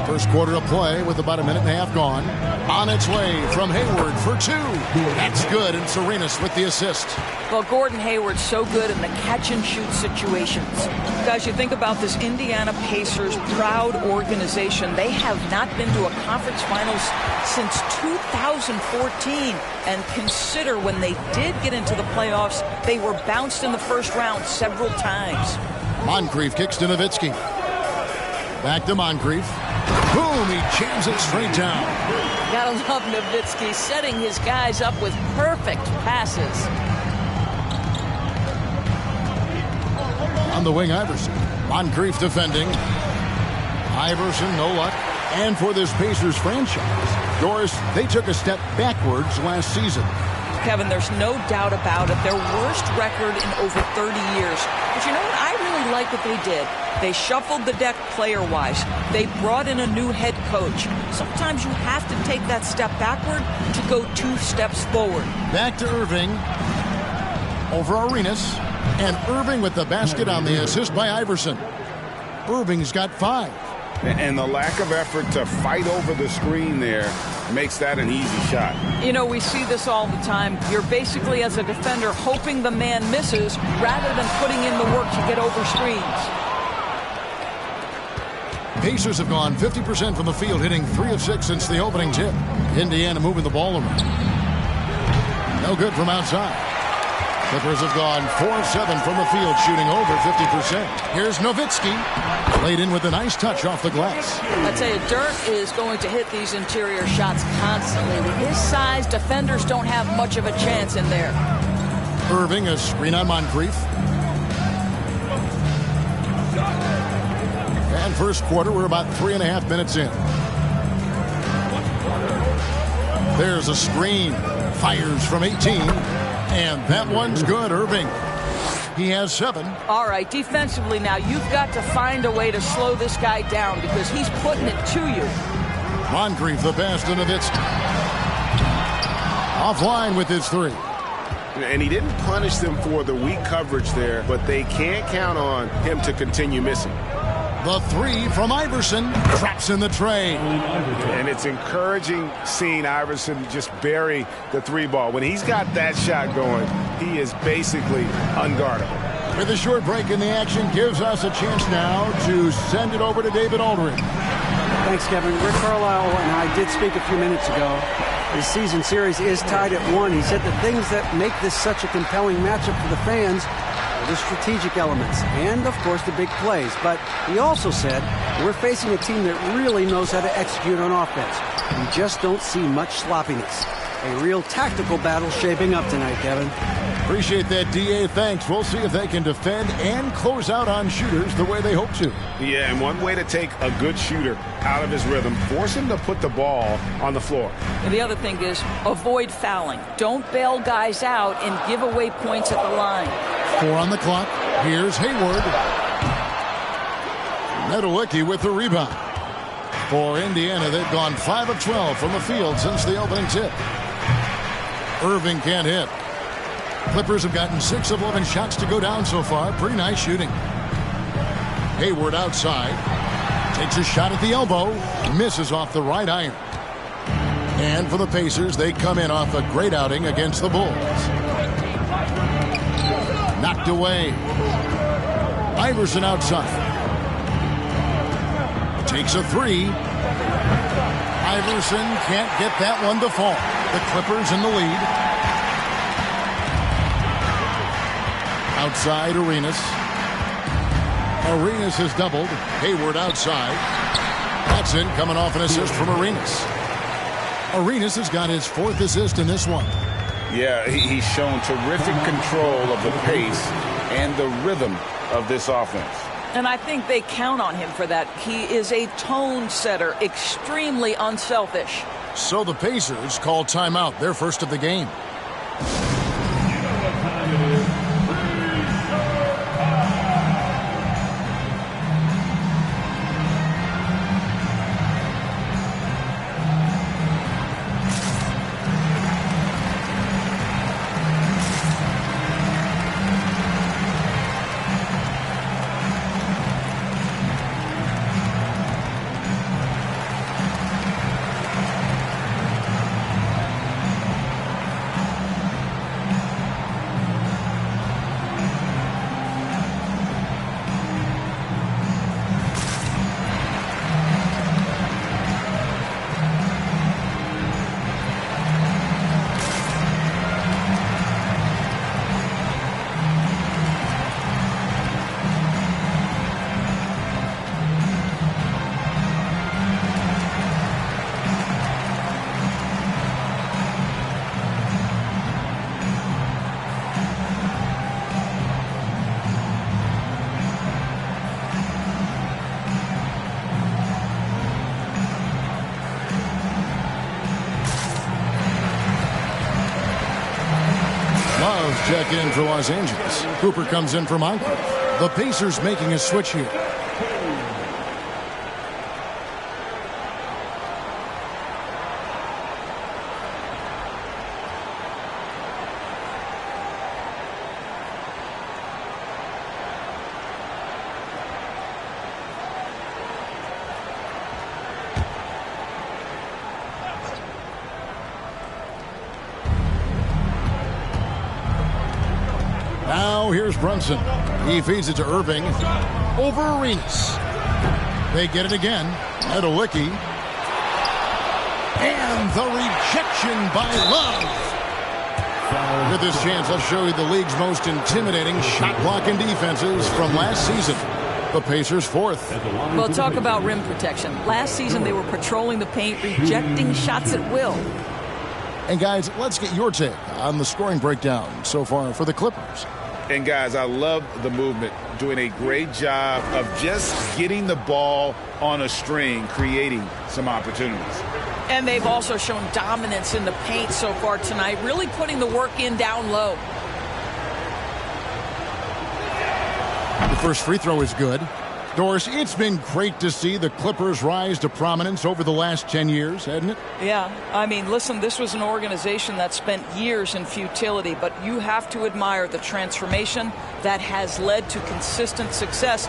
First quarter of play with about a minute and a half gone. On its way from Hayward for 2. That's good, and Arenas with the assist. Well, Gordon Hayward's so good in the catch-and-shoot situations. Guys, you think about this Indiana Pacers proud organization. They have not been to a conference finals since 2014. And consider when they did get into the playoffs, they were bounced in the first round several times. Moncrief kicks to Nowitzki. Back to Moncrief. Boom, he jams it straight down. Gotta love Nowitzki setting his guys up with perfect passes. On the wing, Iverson. Moncrief defending. Iverson, no luck. And for this Pacers franchise, Doris, they took a step backwards last season. Kevin, there's no doubt about it. Their worst record in over 30 years. But you know what? I really like what they did. They shuffled the deck player-wise. They brought in a new head coach. Sometimes you have to take that step backward to go 2 steps forward. Back to Irving. Over Arenas. And Irving with the basket on the assist by Iverson. Irving's got 5. And the lack of effort to fight over the screen there makes that an easy shot. You know, we see this all the time. You're basically, as a defender, hoping the man misses rather than putting in the work to get over screens. Pacers have gone 50% from the field, hitting 3 of 6 since the opening tip. Indiana moving the ball around. No good from outside. Clippers have gone 4-7 from the field, shooting over 50%. Here's Nowitzki. Laid in with a nice touch off the glass. I tell you, Dirk is going to hit these interior shots constantly. With his size, defenders don't have much of a chance in there. Irving, a screen on Moncrief. And first quarter, we're about 3.5 minutes in. There's a screen. Fires from 18. And that one's good, Irving. He has 7. All right, defensively now, you've got to find a way to slow this guy down because he's putting it to you. Moncrief, the pass to Nowitzki. Offline with his 3. And he didn't punish them for the weak coverage there, but they can't count on him to continue missing. The 3 from Iverson traps in the tray. And it's encouraging seeing Iverson just bury the 3 ball. When he's got that shot going, he is basically unguardable. With a short break in the action, gives us a chance now to send it over to David Aldridge. Thanks, Kevin. Rick Carlisle and I did speak a few minutes ago. His season series is tied at 1. He said the things that make this such a compelling matchup for the fans are the strategic elements and, of course, the big plays. But he also said we're facing a team that really knows how to execute on offense. We just don't see much sloppiness. A real tactical battle shaping up tonight, Kevin. Appreciate that, D.A. Thanks. We'll see if they can defend and close out on shooters the way they hope to. Yeah, and one way to take a good shooter out of his rhythm, force him to put the ball on the floor. And the other thing is avoid fouling. Don't bail guys out and give away points at the line. 4 on the clock. Here's Hayward. Nowitzki with the rebound. For Indiana, they've gone 5 of 12 from the field since the opening tip. Irving can't hit. Clippers have gotten 6 of 11 shots to go down so far. Pretty nice shooting. Hayward outside. Takes a shot at the elbow. Misses off the right iron. And for the Pacers, they come in off a great outing against the Bulls. Knocked away. Iverson outside. Takes a 3. Iverson can't get that one to fall. The Clippers in the lead. Outside Arenas. Arenas has doubled. Hayward outside. That's in, coming off an assist from Arenas. Arenas has got his 4th assist in this one. Yeah, he's shown terrific control of the pace and the rhythm of this offense. And I think they count on him for that. He is a tone setter, extremely unselfish. So the Pacers call timeout, their first of the game. Check in for Los Angeles. Cooper comes in for Moncrief. The Pacers making a switch here. Now here's Brunson. He feeds it to Irving. Over Arenas. They get it again. Nowitzki. And the rejection by Love. With this chance, let's show you the league's most intimidating shot-blocking defenses from last season. The Pacers fourth. Well, talk about rim protection. Last season, they were patrolling the paint, rejecting shots at will. And guys, let's get your take on the scoring breakdown so far for the Clippers. And guys, I love the movement, doing a great job of just getting the ball on a string, creating some opportunities. And they've also shown dominance in the paint so far tonight, really putting the work in down low. The first free throw is good. Doris, it's been great to see the Clippers rise to prominence over the last 10 years, hasn't it? Yeah, I mean, listen, this was an organization that spent years in futility, but you have to admire the transformation that has led to consistent success.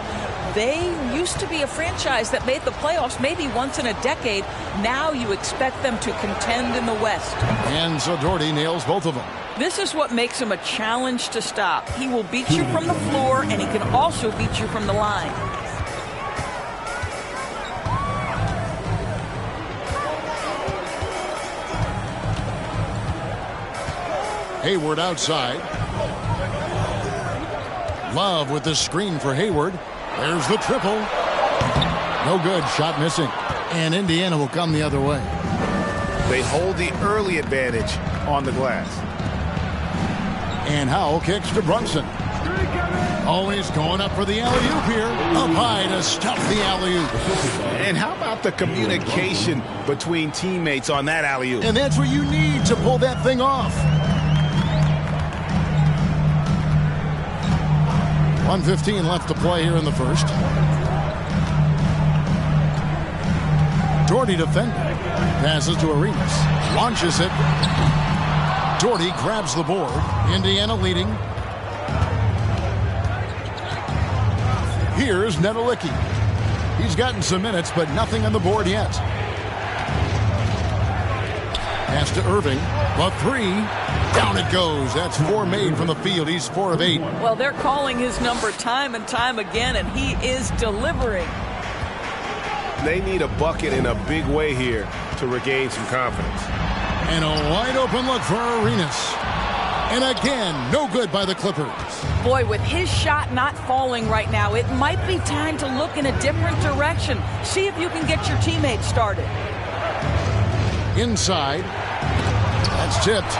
They used to be a franchise that made the playoffs maybe once in a decade. Now you expect them to contend in the West. And so Doherty nails both of them. This is what makes him a challenge to stop. He will beat you from the floor, and he can also beat you from the line. Hayward outside. Love with the screen for Hayward. There's the triple. No good. Shot missing. And Indiana will come the other way. They hold the early advantage on the glass. And Howell kicks to Brunson. Always going up for the alley-oop here. Up high to stuff the alley-oop. And how about the communication between teammates on that alley-oop? And that's what you need to pull that thing off. 1:15 left to play here in the first. Doherty defending. Passes to Arenas. Launches it. Doherty grabs the board. Indiana leading. Here's Nedelicki. He's gotten some minutes, but nothing on the board yet. Pass to Irving. The three. Down it goes. That's 4 made from the field. He's 4 of 8. Well, they're calling his number time and time again, and he is delivering. They need a bucket in a big way here to regain some confidence. And a wide open look for Arenas. And again, no good by the Clippers. Boy, with his shot not falling right now, it might be time to look in a different direction. See if you can get your teammates started. Inside. That's tipped.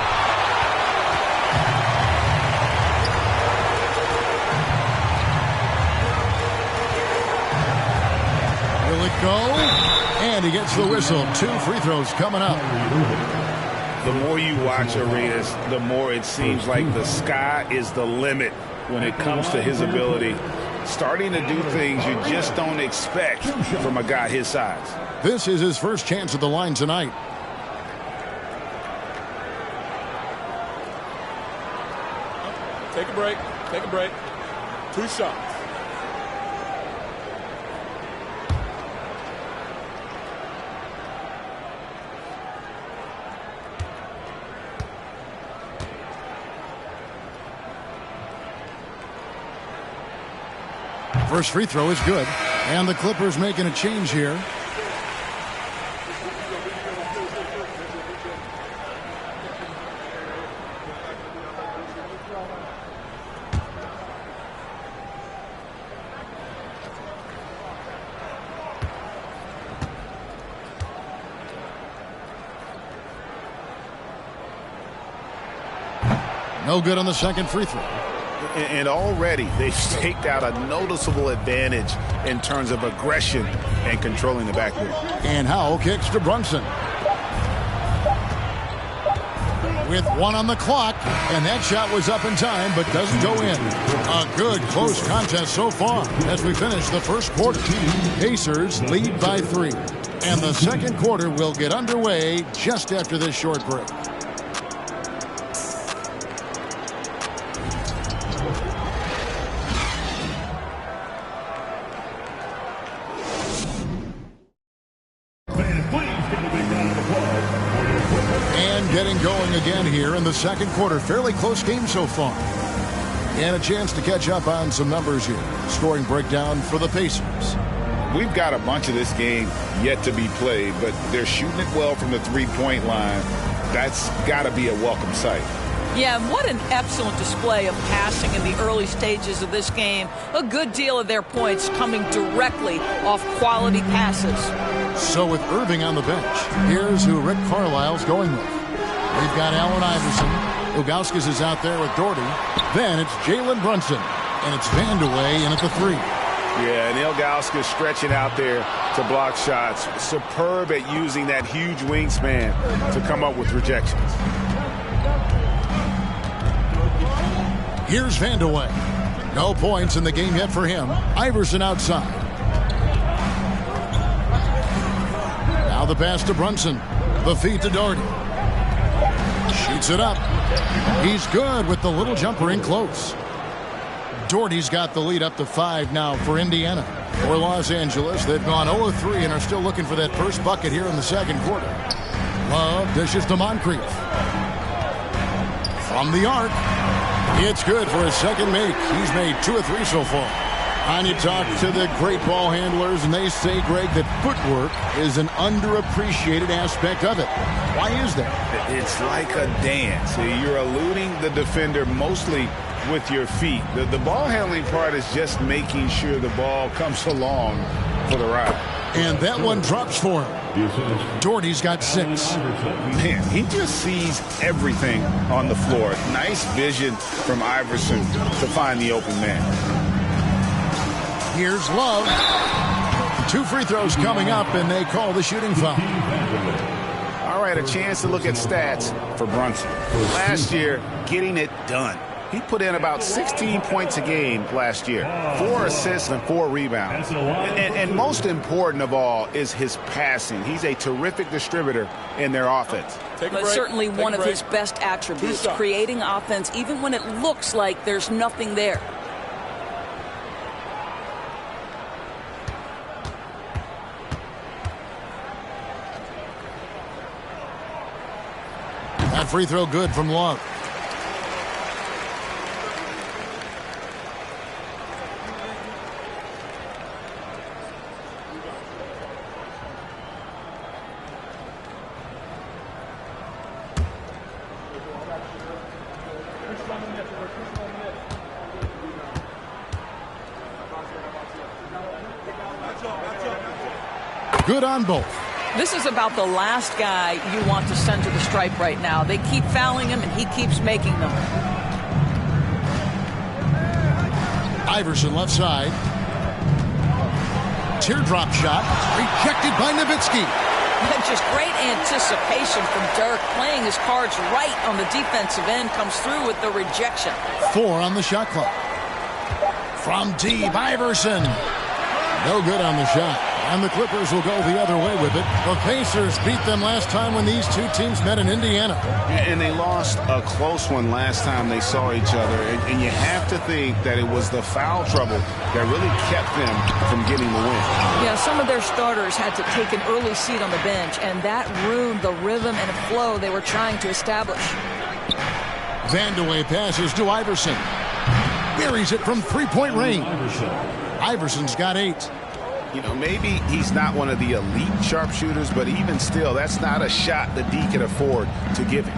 Will it go? And he gets the whistle. 2 free throws coming up. The more you watch Arenas, the more it seems like the sky is the limit when it comes to his ability. Starting to do things you just don't expect from a guy his size. This is his first chance at the line tonight. Take a break. Take a break. 2 shots. First free throw is good. And the Clippers making a change here. No good on the second free throw. And already they've staked out a noticeable advantage in terms of aggression and controlling the backcourt. And Howell kicks to Brunson. With 1 on the clock, and that shot was up in time but doesn't go in. A good close contest so far as we finish the first quarter. Pacers lead by 3. And the second quarter will get underway just after this short break. Getting going again here in the second quarter. Fairly close game so far. And a chance to catch up on some numbers here. Scoring breakdown for the Pacers. We've got a bunch of this game yet to be played, but they're shooting it well from the three-point line. That's got to be a welcome sight. Yeah, and what an excellent display of passing in the early stages of this game. A good deal of their points coming directly off quality passes. So with Irving on the bench, here's who Rick Carlisle's going with. We've got Allen Iverson. Ilgauskas is out there with Doherty. Then it's Jalen Brunson. And it's Vandeweghe in at the 3. Yeah, and Ilgauskas stretching out there to block shots. Superb at using that huge wingspan to come up with rejections. Here's Vandeweghe. No points in the game yet for him. Iverson outside. Now the pass to Brunson. The feed to Doherty. Shoots it up. He's good with the little jumper in close. Doherty's got the lead up to 5 now for Indiana. For Los Angeles, they've gone 0-3 and are still looking for that first bucket here in the second quarter. Love dishes to Moncrief. From the arc. It's good for his second make. He's made 2 of 3 so far. And you talk to the great ball handlers, and they say, Greg, that footwork is an underappreciated aspect of it. Why is that? It's like a dance. You're eluding the defender mostly with your feet. The ball handling part is just making sure the ball comes along for the ride. And that one drops for him. Doherty's got 6. Man, he just sees everything on the floor. Nice vision from Iverson to find the open man. Here's Love. 2 free throws coming up, and they call the shooting foul. All right, a chance to look at stats for Brunson. Last year, getting it done. He put in about 16 points a game last year. 4 assists and 4 rebounds. And most important of all is his passing. He's a terrific distributor in their offense. But certainly one of his best attributes, creating offense even when it looks like there's nothing there. That free throw good from Love. Good on both. This is about the last guy you want to send to the stripe right now. They keep fouling him, and he keeps making them. Iverson left side. Teardrop shot. Rejected by Nowitzki. Just great anticipation from Dirk, playing his cards right on the defensive end, comes through with the rejection. 4 on the shot clock. From deep, Iverson. No good on the shot. And the Clippers will go the other way with it. The Pacers beat them last time when these two teams met in Indiana. And they lost a close one last time they saw each other. And you have to think that it was the foul trouble that really kept them from getting the win. Yeah, some of their starters had to take an early seat on the bench, and that ruined the rhythm and flow they were trying to establish. Vandeweghe passes to Iverson. Buries it from three-point range. Iverson's got 8. You know, maybe he's not one of the elite sharpshooters, but even still, that's not a shot that D can afford to give him.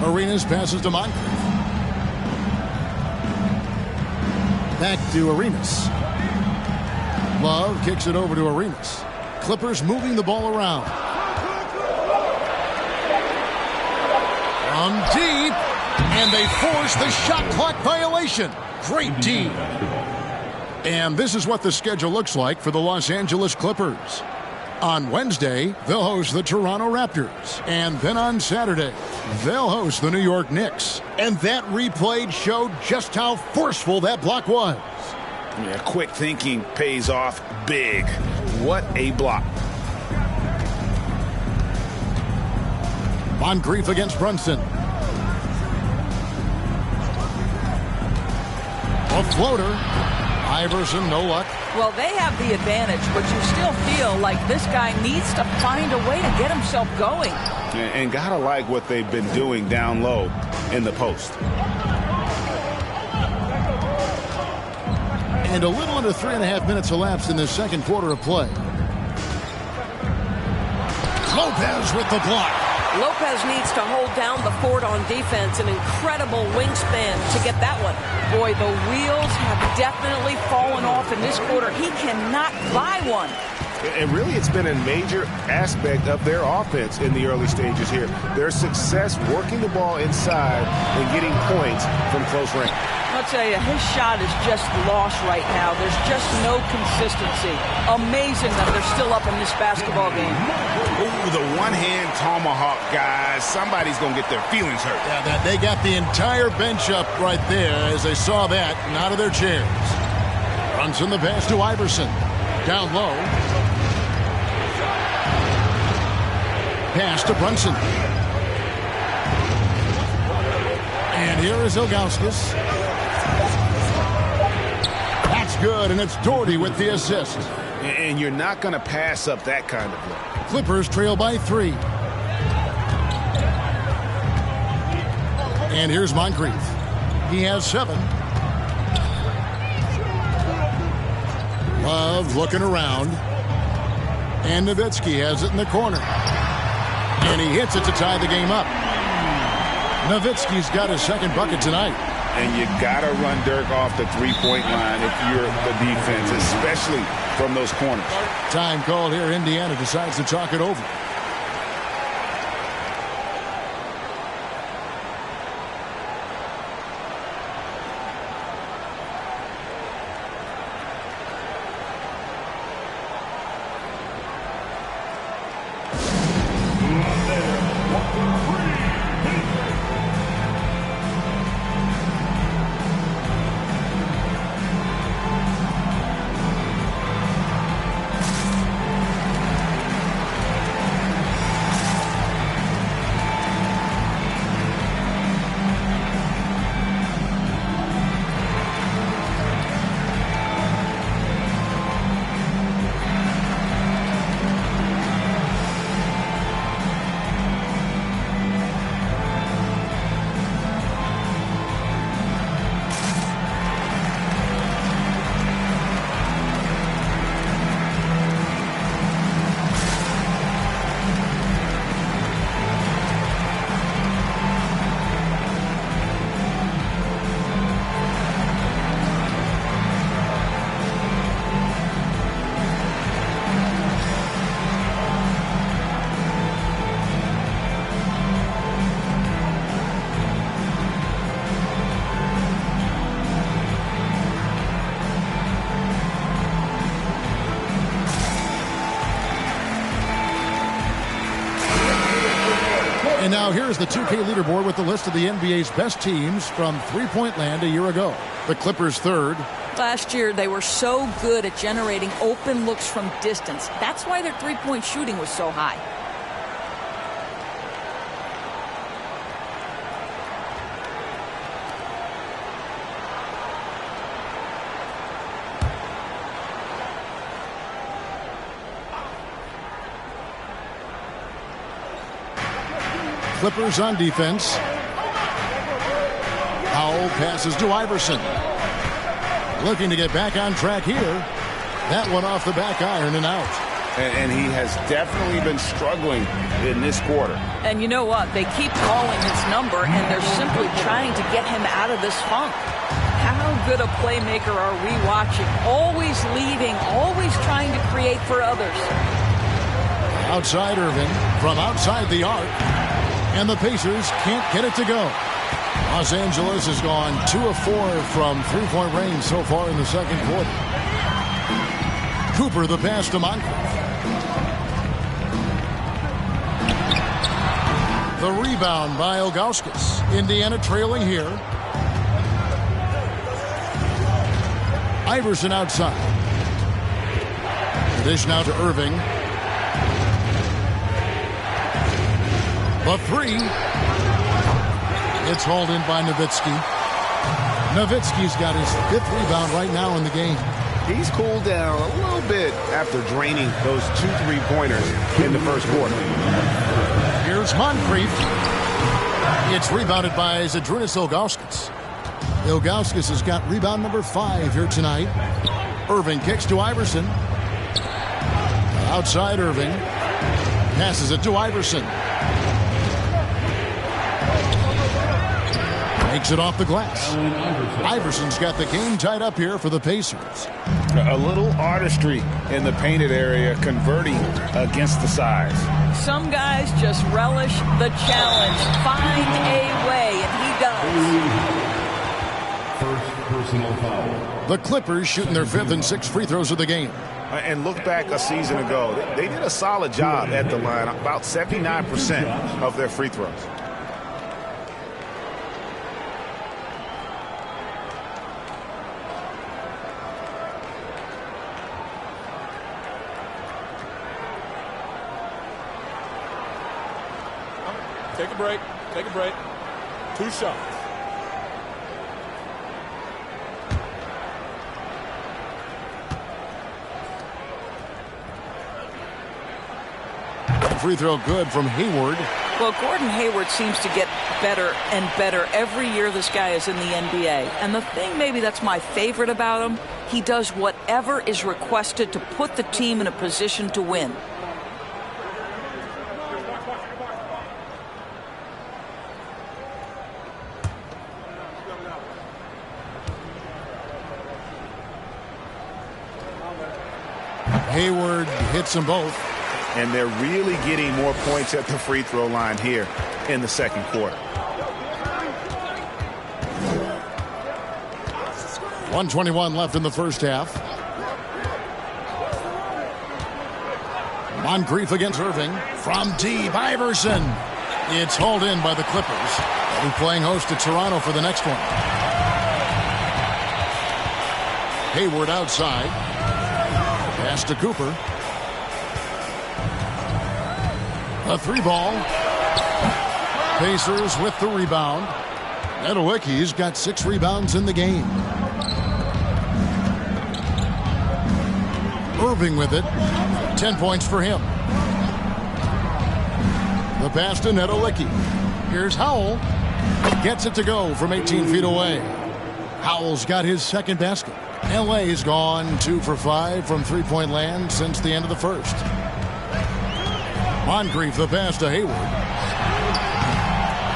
Arenas passes to Moncrief. Back to Arenas. Love kicks it over to Arenas. Clippers moving the ball around. From deep, and they force the shot clock violation. Great D. And this is what the schedule looks like for the Los Angeles Clippers. On Wednesday, they'll host the Toronto Raptors. And then on Saturday, they'll host the New York Knicks. And that replay showed just how forceful that block was. Yeah, quick thinking pays off big. What a block. Moncrief against Brunson. A floater. Iverson, no luck. Well, they have the advantage, but you still feel like this guy needs to find a way to get himself going. And gotta like what they've been doing down low in the post. And a little under 3.5 minutes elapsed in the second quarter of play. Lopez with the block. Lopez needs to hold down the fort on defense. An incredible wingspan to get that one. Boy, the wheels have definitely fallen off in this quarter. He cannot buy one. And really, it's been a major aspect of their offense in the early stages here. Their success working the ball inside and getting points from close range. I'll tell you, his shot is just lost right now. There's just no consistency. Amazing that they're still up in this basketball game. Ooh, the one-hand tomahawk, guys. Somebody's going to get their feelings hurt. Yeah, they got the entire bench up right there as they saw that and out of their chairs. Runs in the pass to Iverson. Down low. Pass to Brunson. And here is Ilgauskas. That's good, and it's Doherty with the assist. And you're not going to pass up that kind of look. Clippers trail by 3. And here's Moncrief. He has 7. Love looking around. And Nowitzki has it in the corner. And he hits it to tie the game up. Nowitzki's got his second bucket tonight. And you got to run Dirk off the three-point line if you're the defense, especially from those corners. Time called here. Indiana decides to talk it over. And now here's the 2K leaderboard with the list of the NBA's best teams from three-point land a year ago. The Clippers third. Last year, they were so good at generating open looks from distance. That's why their three-point shooting was so high. Clippers on defense. Powell passes to Iverson. Looking to get back on track here. That one off the back iron and out. And he has definitely been struggling in this quarter. And you know what? They keep calling his number, and they're simply trying to get him out of this funk. How good a playmaker are we watching? Always leading, always trying to create for others. Outside Irving from outside the arc. And the Pacers can't get it to go. Los Angeles has gone 2 of 4 from three-point range so far in the second quarter. Cooper the pass to Moncrief. The rebound by Ilgauskas. Indiana trailing here. Iverson outside. The dish now to Irving. The three. It's hauled in by Nowitzki. Nowitzki's got his 5th rebound right now in the game. He's cooled down a little bit after draining those 2 3-pointers in the first quarter. Here's Moncrief. It's rebounded by Zydrunas Ilgauskas. Ilgauskas has got rebound number 5 here tonight. Irving kicks to Iverson. Outside Irving. Passes it to Iverson. Makes it off the glass. Iverson's got the game tied up here for the Pacers. A little artistry in the painted area, converting against the size. Some guys just relish the challenge. Find a way, and he does. First personal foul. The Clippers shooting their 5th and 6th free throws of the game. And look back a season ago. They did a solid job at the line, about 79% of their free throws. Take a break. Take a break. 2 shots. Free throw good from Hayward. Well, Gordon Hayward seems to get better and better every year this guy is in the NBA. And the thing maybe that's my favorite about him, he does whatever is requested to put the team in a position to win. Hayward hits them both. And they're really getting more points at the free throw line here in the second quarter. 1:21 left in the first half. Moncrief against Irving. From deep, Iverson. It's hauled in by the Clippers. They'll be playing host to Toronto for the next one. Hayward outside. Pass to Cooper. A 3-ball. Pacers with the rebound. Nedelicki's got 6 rebounds in the game. Irving with it. 10 points for him. The pass to Nedelicki. Here's Howell. Gets it to go from 18 feet away. Howell's got his second basket. LA's gone 2 for 5 from three-point land since the end of the first. Moncrief the pass to Hayward.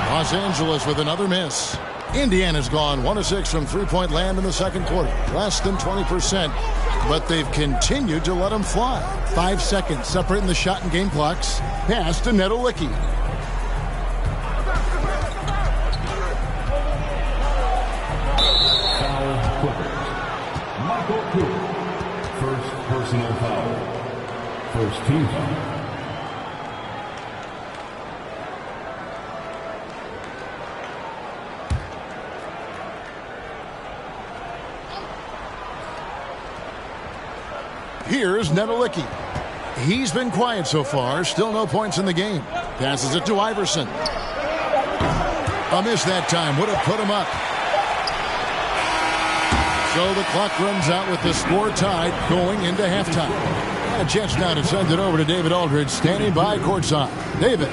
Los Angeles with another miss. Indiana's gone 1 of 6 from three-point land in the second quarter. Less than 20%, but they've continued to let them fly. 5 seconds separating the shot and game clocks. Pass to Nedelicki. Foul Clippers. Michael Cooper. First personal foul. First team foul. Here's Nedelicki. He's been quiet so far. Still no points in the game. Passes it to Iverson. A miss that time. Would have put him up. So the clock runs out with the score tied going into halftime. A chance now to send it over to David Aldridge, standing by courtside. David.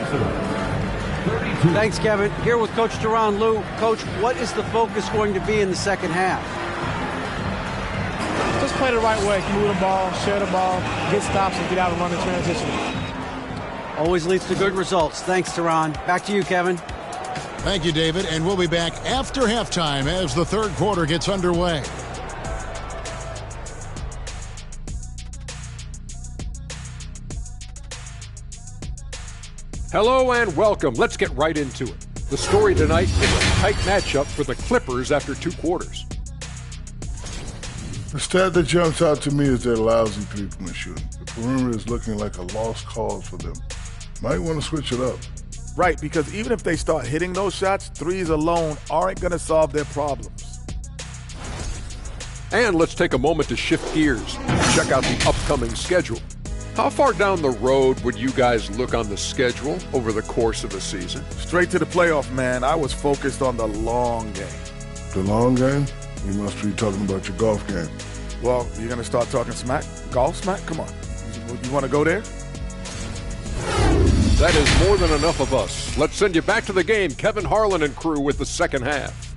Thanks, Kevin. Here with Coach Duran. Lou, Coach, what is the focus going to be in the second half? Just play the right way. Move the ball, share the ball, get stops, and get out and run the transition. Always leads to good results. Thanks, Duran. Back to you, Kevin. Thank you, David. And we'll be back after halftime as the third quarter gets underway. Hello and welcome. Let's get right into it. The story tonight is a tight matchup for the Clippers after 2 quarters. The stat that jumps out to me is their lousy three-point shooting. The perimeter is looking like a lost cause for them. Might want to switch it up. Right, because even if they start hitting those shots, threes alone aren't going to solve their problems. And let's take a moment to shift gears and check out the upcoming schedule. How far down the road would you guys look on the schedule over the course of a season? Straight to the playoff, man. I was focused on the long game. The long game? You must be talking about your golf game. Well, you're going to start talking smack? Golf smack? Come on. You want to go there? That is more than enough of us. Let's send you back to the game. Kevin Harlan and crew with the second half.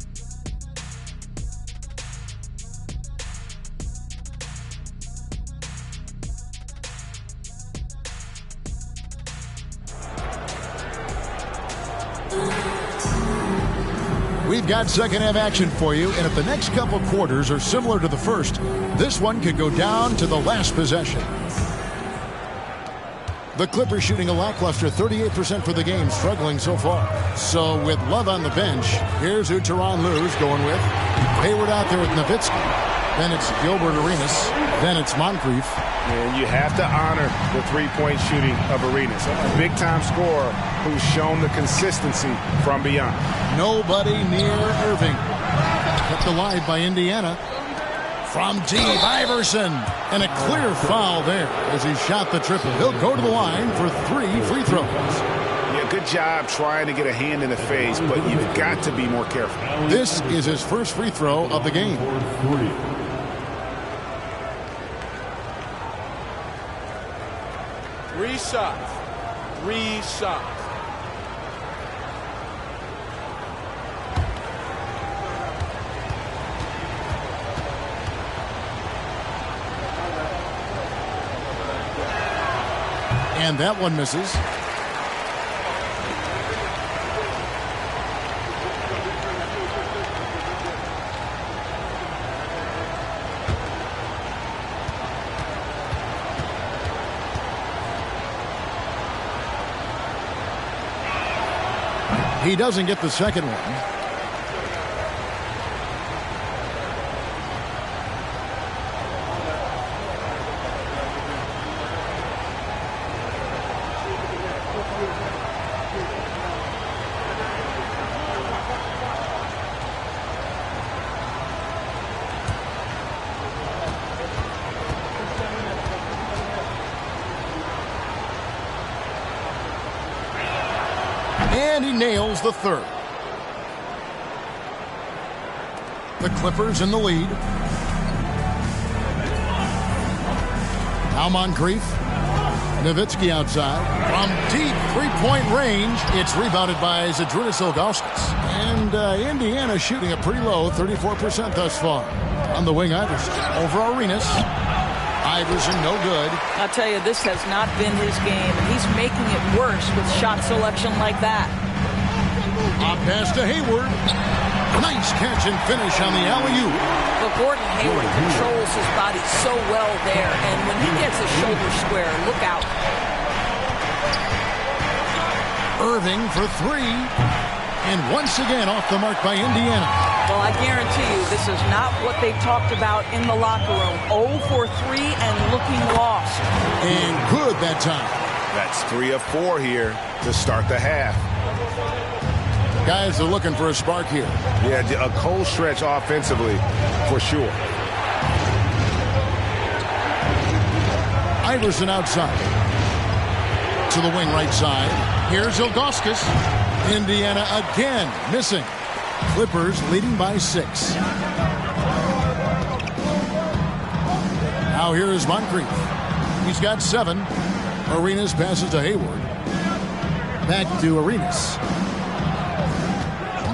We've got second half action for you, and if the next couple quarters are similar to the first, this one could go down to the last possession. The Clippers shooting a lackluster 38% for the game, struggling so far. So with Love on the bench, here's who Tyronn Lue's going with. Hayward out there with Nowitzki. Then it's Gilbert Arenas. Then it's Moncrief. And you have to honor the three-point shooting of Arenas, a big-time scorer who's shown the consistency from beyond. Nobody near Irving. Kept alive by Indiana. From deep, Iverson. And a clear foul there as he shot the triple. He'll go to the line for 3 free throws. Yeah, good job trying to get a hand in the face, but you've got to be more careful. This is his first free throw of the game. 3 shots. 3 shots. And that one misses. He doesn't get the second one. And he nails the third. The Clippers in the lead. Now Moncrief. Nowitzki outside. From deep three-point range, it's rebounded by Zydrunas Ilgauskas. And Indiana shooting a pretty low 34% thus far. On the wing, Iverson. Over Arenas. Iverson, no good. I'll tell you, this has not been his game, and he's making it worse with shot selection like that. A pass to Hayward. Nice catch and finish on the alley-oop. But Gordon Hayward controls his body so well there, and when he gets a shoulder square, look out. Irving for 3. And once again off the mark by Indiana. Well, I guarantee you this is not what they talked about in the locker room. 0 for 3 and looking lost. And good that time. That's 3 of 4 here to start the half. Guys are looking for a spark here. Yeah, a cold stretch offensively for sure. Iverson outside. To the wing right side. Here's Ilgauskas. Indiana again missing. Clippers leading by 6. Now here is Moncrief. He's got 7. Arenas passes to Hayward. Back to Arenas.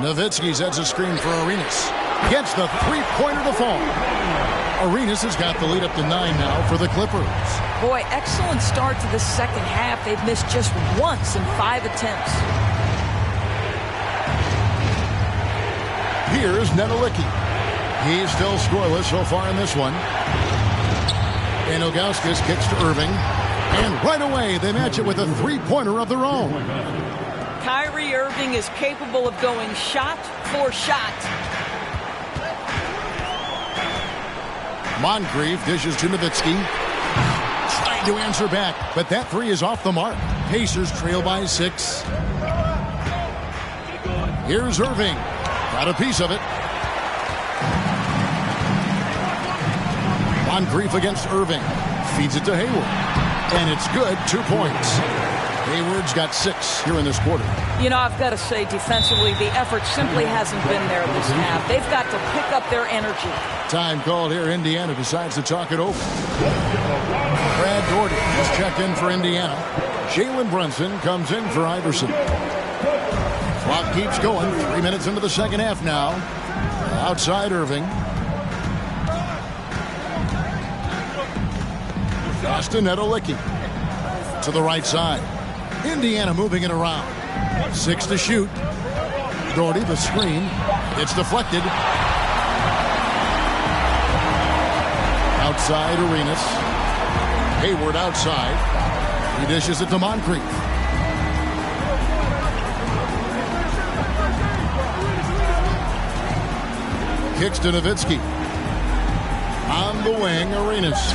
Nowitzki sets a screen for Arenas. Gets the three-pointer to fall. Arenas has got the lead up to 9 now for the Clippers. Boy, excellent start to the second half. They've missed just once in 5 attempts. Here's Nedolicki. He's still scoreless so far in this one. And Ilgauskas kicks to Irving. And right away, they match it with a three-pointer of their own. Kyrie Irving is capable of going shot for shot. Moncrief dishes to Nowitzki. Trying to answer back, but that 3 is off the mark. Pacers trail by 6. Here's Irving. Got a piece of it. Moncrief against Irving. Feeds it to Hayward. And it's good. 2 points. Hayward's got 6 here in this quarter. You know, I've got to say, defensively, the effort simply hasn't been there this half. They've got to pick up their energy. Time called here. Indiana decides to talk it over. Brad Daugherty has checked in for Indiana. Jalen Brunson comes in for Iverson. Clock keeps going. 3 minutes into the second half now. Outside Irving. Austin Nedolicki. To the right side. Indiana moving it around. 6 to shoot. Daugherty the screen. It's deflected. Outside Arenas. Hayward outside. He dishes it to Moncrief. Kicks to Nowitzki. On the wing, Arenas.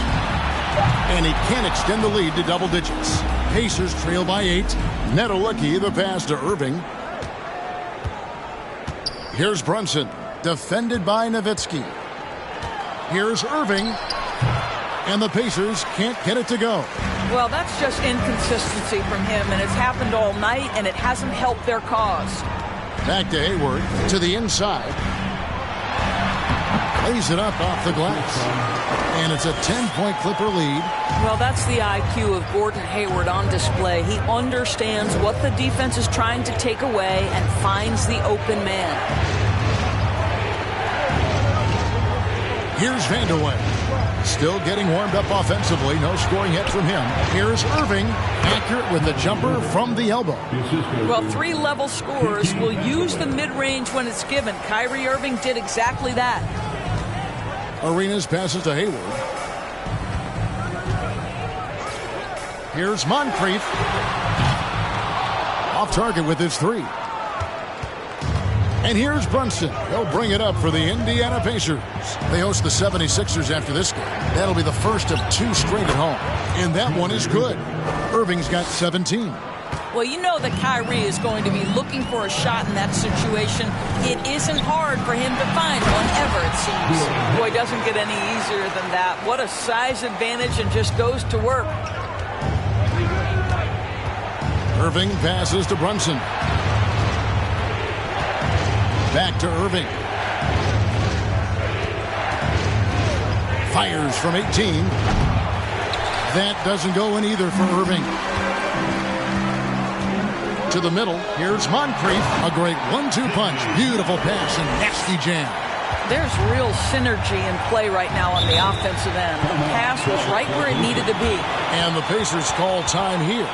And he can't extend the lead to double digits. Pacers trail by 8. Nedolicki, the pass to Irving. Here's Brunson, defended by Nowitzki. Here's Irving. And the Pacers can't get it to go. Well, that's just inconsistency from him, and it's happened all night, and it hasn't helped their cause. Back to Hayward, to the inside. Lays it up off the glass. And it's a 10-point Clipper lead. Well, that's the IQ of Gordon Hayward on display. He understands what the defense is trying to take away and finds the open man. Here's Vanderway. Still getting warmed up offensively. No scoring hit from him. Here's Irving. Accurate with the jumper from the elbow. Well, 3-level scorers will use the mid-range when it's given. Kyrie Irving did exactly that. Arenas passes to Hayward. Here's Moncrief. Off target with his 3. And here's Brunson. He'll bring it up for the Indiana Pacers. They host the 76ers after this game. That'll be the first of 2 straight at home. And that one is good. Irving's got 17. Well, you know that Kyrie is going to be looking for a shot in that situation. It isn't hard for him to find one ever, it seems. Boy, doesn't get any easier than that. What a size advantage, and just goes to work. Irving passes to Brunson. Back to Irving. Fires from 18. That doesn't go in either for Irving. To the middle. Here's Moncrief. A great 1-2 punch. Beautiful pass and nasty jam. There's real synergy in play right now on the offensive end. The pass was right where it needed to be. And the Pacers call time here.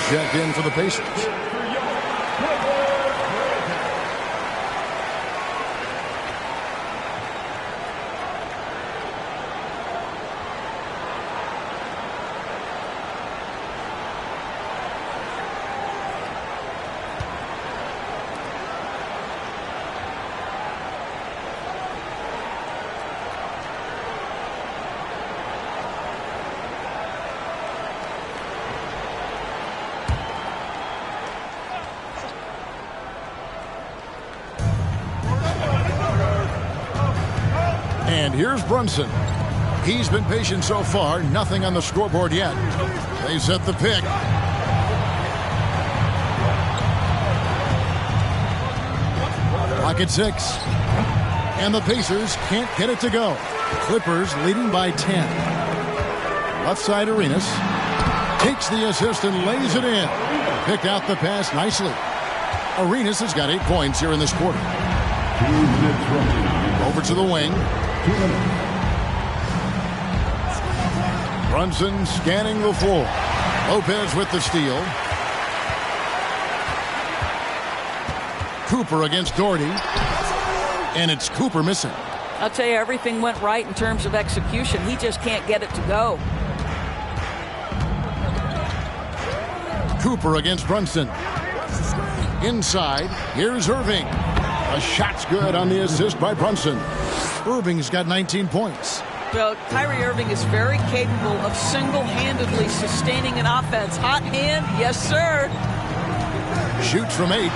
Checked in for the Pacers. And here's Brunson. He's been patient so far. Nothing on the scoreboard yet. They set the pick. Clock at 6. And the Pacers can't get it to go. Clippers leading by 10. Left side Arenas. Takes the assist and lays it in. Picked out the pass nicely. Arenas has got 8 points here in this quarter. Over to the wing. Brunson scanning the floor. Lopez with the steal. Cooper against Doherty. And it's Cooper missing. I'll tell you, everything went right in terms of execution. He just can't get it to go. Cooper against Brunson. Inside, here's Irving. A shot's good on the assist by Brunson. Irving's got 19 points. Well, Kyrie Irving is very capable of single-handedly sustaining an offense. Hot hand, yes, sir. Shoots from 8.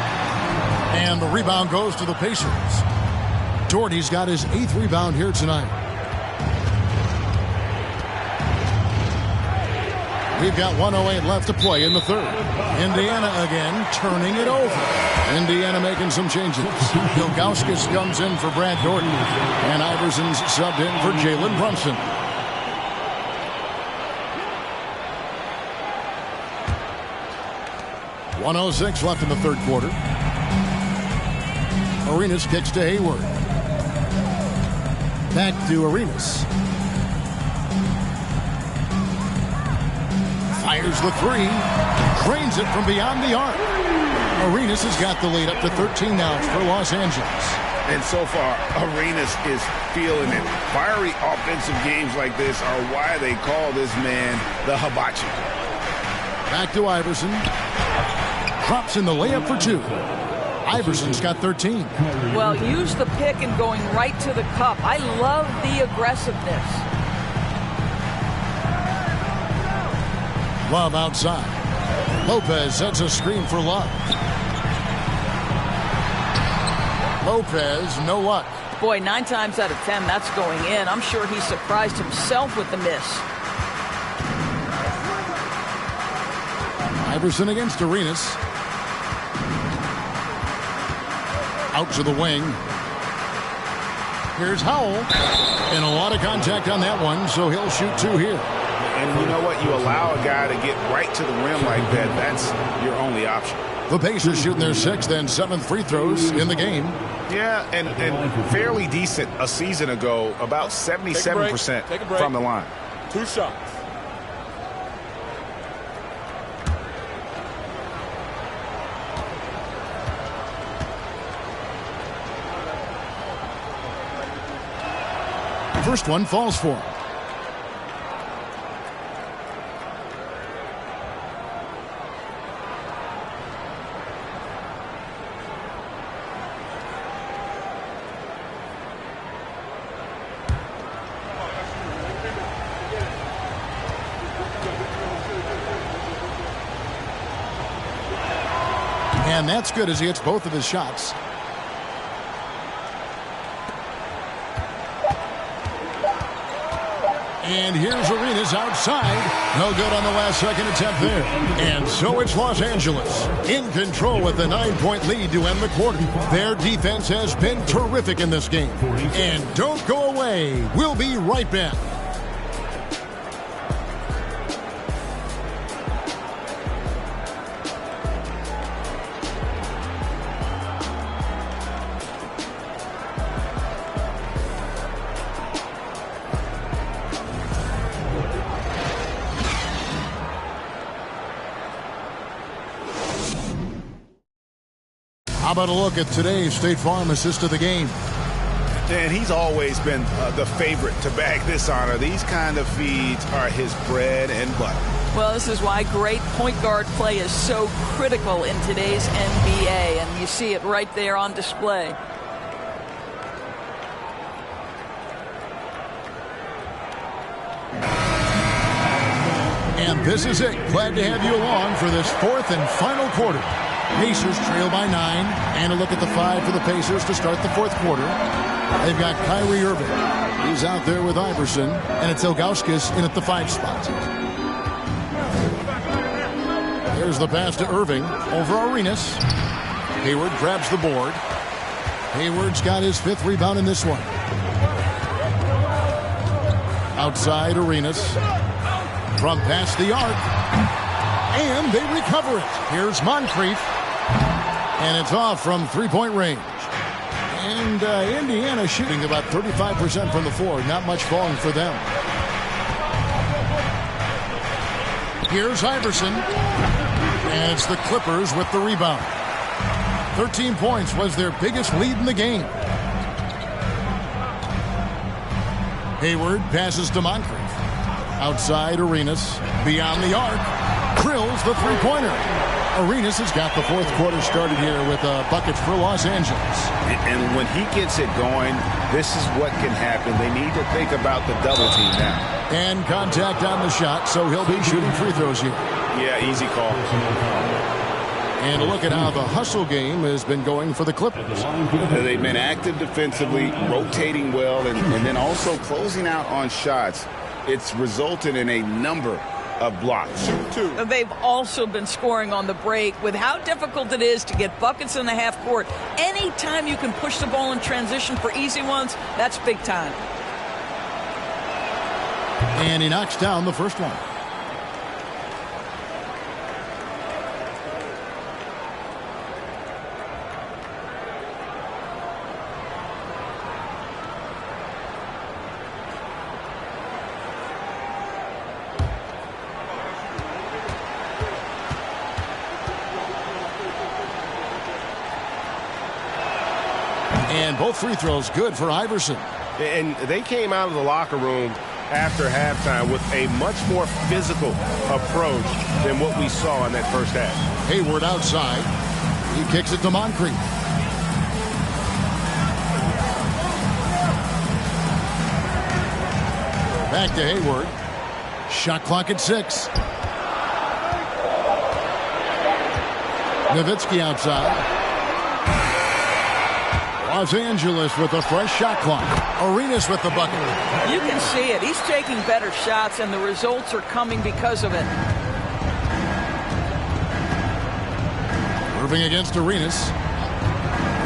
And the rebound goes to the Pacers. Doherty's got his 8th rebound here tonight. We've got 1:08 left to play in the third. Indiana again turning it over. Indiana making some changes. Ilgauskas comes in for Brad Doherty. And Iverson's subbed in for Jalen Brunson. .106 left in the third quarter. Arenas kicks to Hayward. Back to Arenas. Fires the three. Drains it from beyond the arc. Arenas has got the lead up to 13 now for Los Angeles. And so far, Arenas is feeling it. Fiery offensive games like this are why they call this man the hibachi. Back to Iverson. Drops in the layup for 2. Iverson's got 13. Well, use the pick and going right to the cup. I love the aggressiveness. Love outside. Lopez sets a screen for Love. Lopez, no luck. Boy, 9 times out of 10, that's going in. I'm sure he surprised himself with the miss. Iverson against Arenas. Out to the wing. Here's Howell. And a lot of contact on that one, so he'll shoot 2 here. And you know what? You allow a guy to get right to the rim like that. That's your only option. The Pacers shooting their 6th and 7th free throws in the game. Yeah, and fairly decent a season ago, about 77% from the line. 2 shots. First one falls for him. And that's good as he hits both of his shots. And here's Arenas outside. No good on the last second attempt there. And so it's Los Angeles in control with the 9-point lead to end the quarter. Their defense has been terrific in this game. And don't go away. We'll be right back. How about a look at today's State Farm assist of the game? And he's always been the favorite to bag this honor. These kind of feeds are his bread and butter. Well, this is why great point guard play is so critical in today's NBA, and you see it right there on display. And this is it. Glad to have you along for this 4th and final quarter. Pacers trail by 9, and a look at the 5 for the Pacers to start the 4th quarter. They've got Kyrie Irving. He's out there with Iverson, and it's Ilgauskas in at the 5 spot. Here's the pass to Irving over Arenas. Hayward grabs the board. Hayward's got his 5th rebound in this one. Outside Arenas. From past the arc. And they recover it. Here's Moncrief. And it's off from 3-point range. And Indiana shooting about 35% from the floor. Not much falling for them. Here's Iverson. And it's the Clippers with the rebound. 13 points was their biggest lead in the game. Hayward passes to Moncrief. Outside Arenas. Beyond the arc. Drills the three-pointer. Arenas has got the fourth quarter started here with buckets for Los Angeles. And when he gets it going, this is what can happen. They need to think about the double team now. And contact on the shot, so he'll be shooting free throws here. Yeah, easy call. And look at how the hustle game has been going for the Clippers. They've been active defensively, rotating well, and then also closing out on shots. It's resulted in a number of blocks. They've also been scoring on the break. With how difficult it is to get buckets in the half court, anytime you can push the ball in transition for easy ones, that's big time. And he knocks down the first one. And both free throws good for Iverson. And they came out of the locker room after halftime with a much more physical approach than what we saw in that first half. Hayward outside. He kicks it to Moncrief. Back to Hayward. Shot clock at 6. Nowitzki outside. Los Angeles with a fresh shot clock. Arenas with the bucket. You can see it. He's taking better shots, and the results are coming because of it. Irving against Arenas.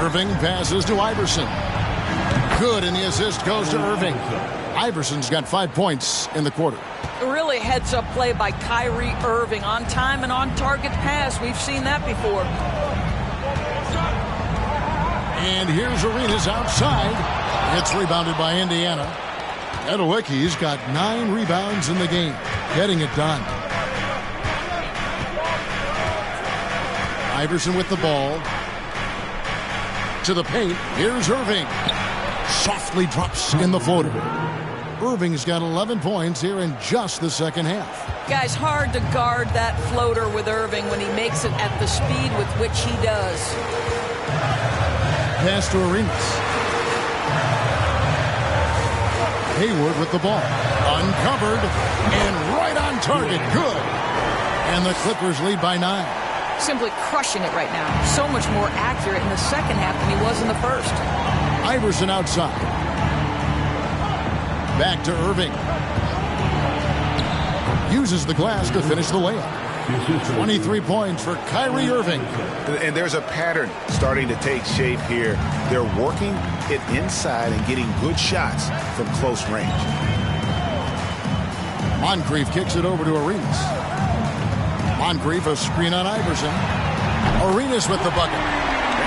Irving passes to Iverson. Good, and the assist goes to Irving. Iverson's got 5 points in the quarter. Really heads-up play by Kyrie Irving. On time and on-target pass. We've seen that before. And here's Arenas outside. It's rebounded by Indiana. Edowicki's got 9 rebounds in the game. Getting it done. Iverson with the ball. To the paint. Here's Irving. Softly drops in the floater. Irving's got 11 points here in just the second half. Guys, hard to guard that floater with Irving when he makes it at the speed with which he does. Pass to Arenas. Hayward with the ball. Uncovered and right on target. Good. And the Clippers lead by 9. Simply crushing it right now. So much more accurate in the second half than he was in the first. Iverson outside. Back to Irving. Uses the glass to finish the layup. 23 points for Kyrie Irving. And there's a pattern starting to take shape here. They're working it inside and getting good shots from close range. Moncrief kicks it over to Arenas. Moncrief a screen on Iverson. Arenas with the bucket.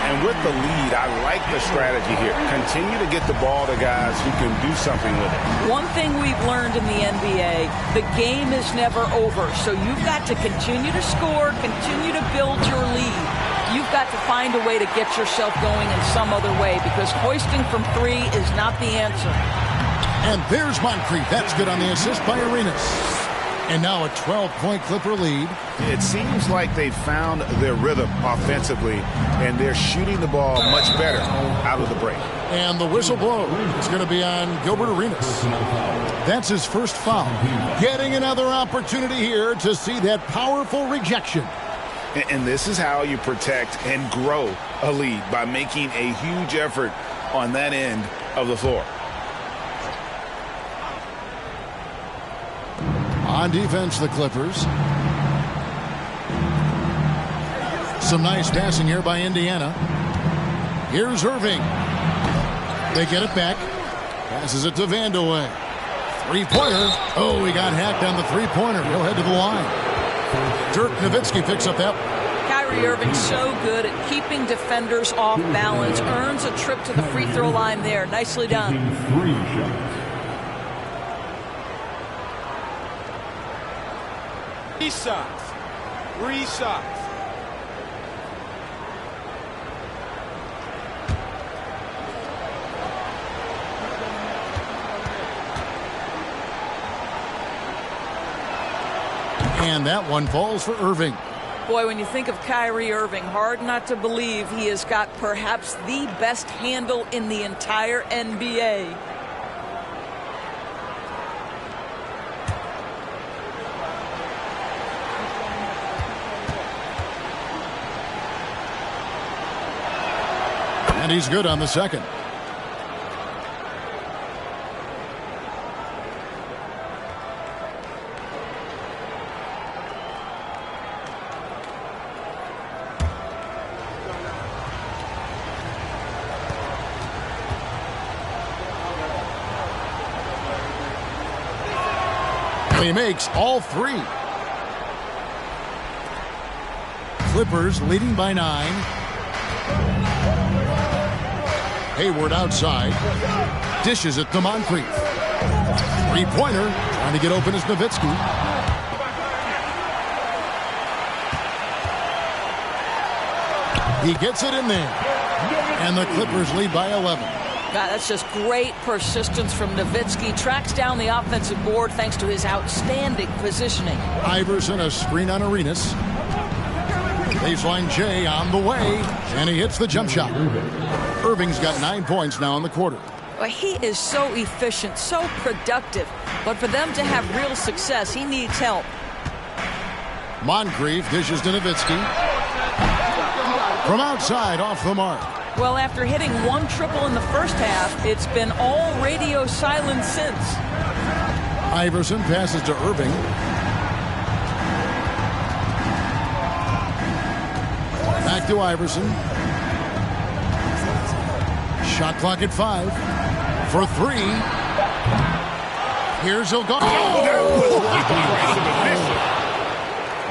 And with the lead, I like the strategy here. Continue to get the ball to guys who can do something with it. One thing we've learned in the NBA, the game is never over. So you've got to continue to score, continue to build your lead. You've got to find a way to get yourself going in some other way, because hoisting from 3 is not the answer. And there's Moncrief. That's good on the assist by Arenas. And now a 12-point Clipper lead. It seems like they found their rhythm offensively, and they're shooting the ball much better out of the break. And the whistle blows. It's going to be on Gilbert Arenas. That's his first foul. Getting another opportunity here to see that powerful rejection. And this is how you protect and grow a lead, by making a huge effort on that end of the floor. On defense, the Clippers. Some nice passing here by Indiana. Here's Irving. They get it back. Passes it to Vandeweghe. Three-pointer. Oh, he got hacked on the three-pointer. He'll head to the line. Dirk Nowitzki picks up that. Kyrie Kyrie Irving so good at keeping defenders off balance. Earns a trip to the free throw line there. Nicely done. 3 shots. 3 shots. 3 shots. And that one falls for Irving. Boy, when you think of Kyrie Irving, hard not to believe he has got perhaps the best handle in the entire NBA. And he's good on the second. He makes all 3. Clippers leading by 9. Hayward outside. Dishes it to Moncrief. 3-pointer. Trying to get open is Nowitzki. He gets it in there. And the Clippers lead by 11. God, that's just great persistence from Nowitzki. Tracks down the offensive board thanks to his outstanding positioning. Iverson a screen on Arenas. Baseline J on the way. And he hits the jump shot. Irving's got 9 points now in the quarter. Well, he is so efficient, so productive. But for them to have real success, he needs help. Moncrief dishes to Nowitzki. From outside, off the mark. Well, after hitting 1 triple in the first half, it's been all radio silence since. Iverson passes to Irving. Back to Iverson. Shot clock at 5. For 3. Here's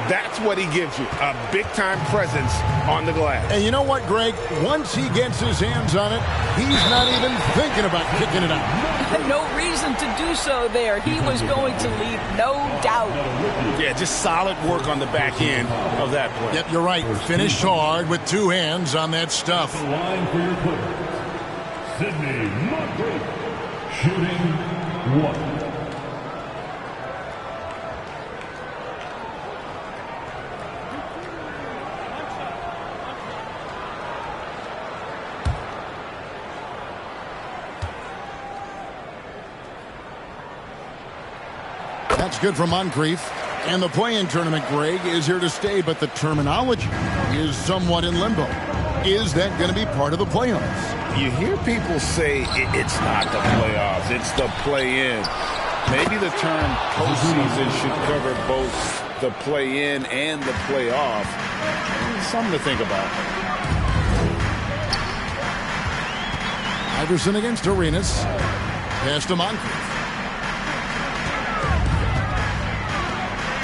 That's what he gives you, a big-time presence on the glass. And you know what, Greg? Once he gets his hands on it, he's not even thinking about kicking it out. No reason to do so there. He was going to lead, no doubt. Yeah, just solid work on the back end of that play. Yep, you're right. Finished hard with 2 hands on that stuff. The line for your Clippers. Sidney Moncrief, shooting 1. That's good for Moncrief. And the play-in tournament, Greg, is here to stay, but the terminology is somewhat in limbo. Is that going to be part of the playoffs? You hear people say it's not the playoffs, it's the play-in. Maybe the term postseason should cover both the play-in and the playoff. Something to think about. Iverson against Arenas. Pass to Moncrief.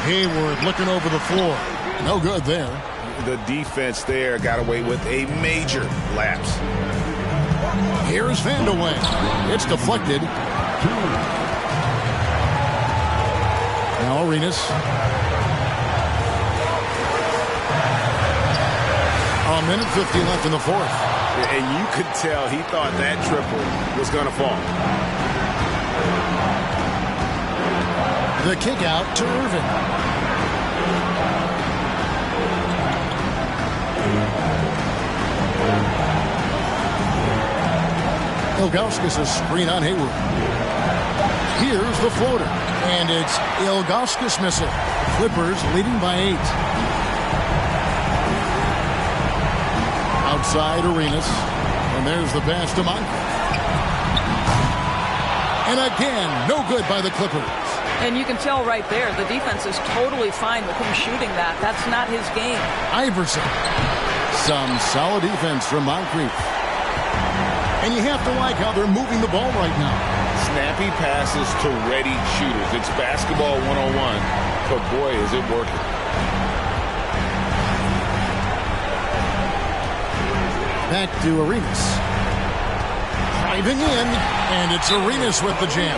Hayward looking over the floor. No good there. The defense there got away with a major lapse. Here's Vandeweghe. It's deflected. Now Arenas. A minute 50 left in the fourth. And you could tell he thought that triple was going to fall. The kick out to Irving. Ilgauskas a screen on Hayward. Here's the floater. And it's Ilgauskas missile. Clippers leading by 8. Outside Arenas. And there's the pass to Moncrief. And again, no good by the Clippers. And you can tell right there, the defense is totally fine with him shooting that. That's not his game. Iverson. Some solid defense from Moncrief. And you have to like how they're moving the ball right now. Snappy passes to ready shooters. It's basketball 101, but boy, is it working. Back to Arenas. Driving in, and it's Arenas with the jam.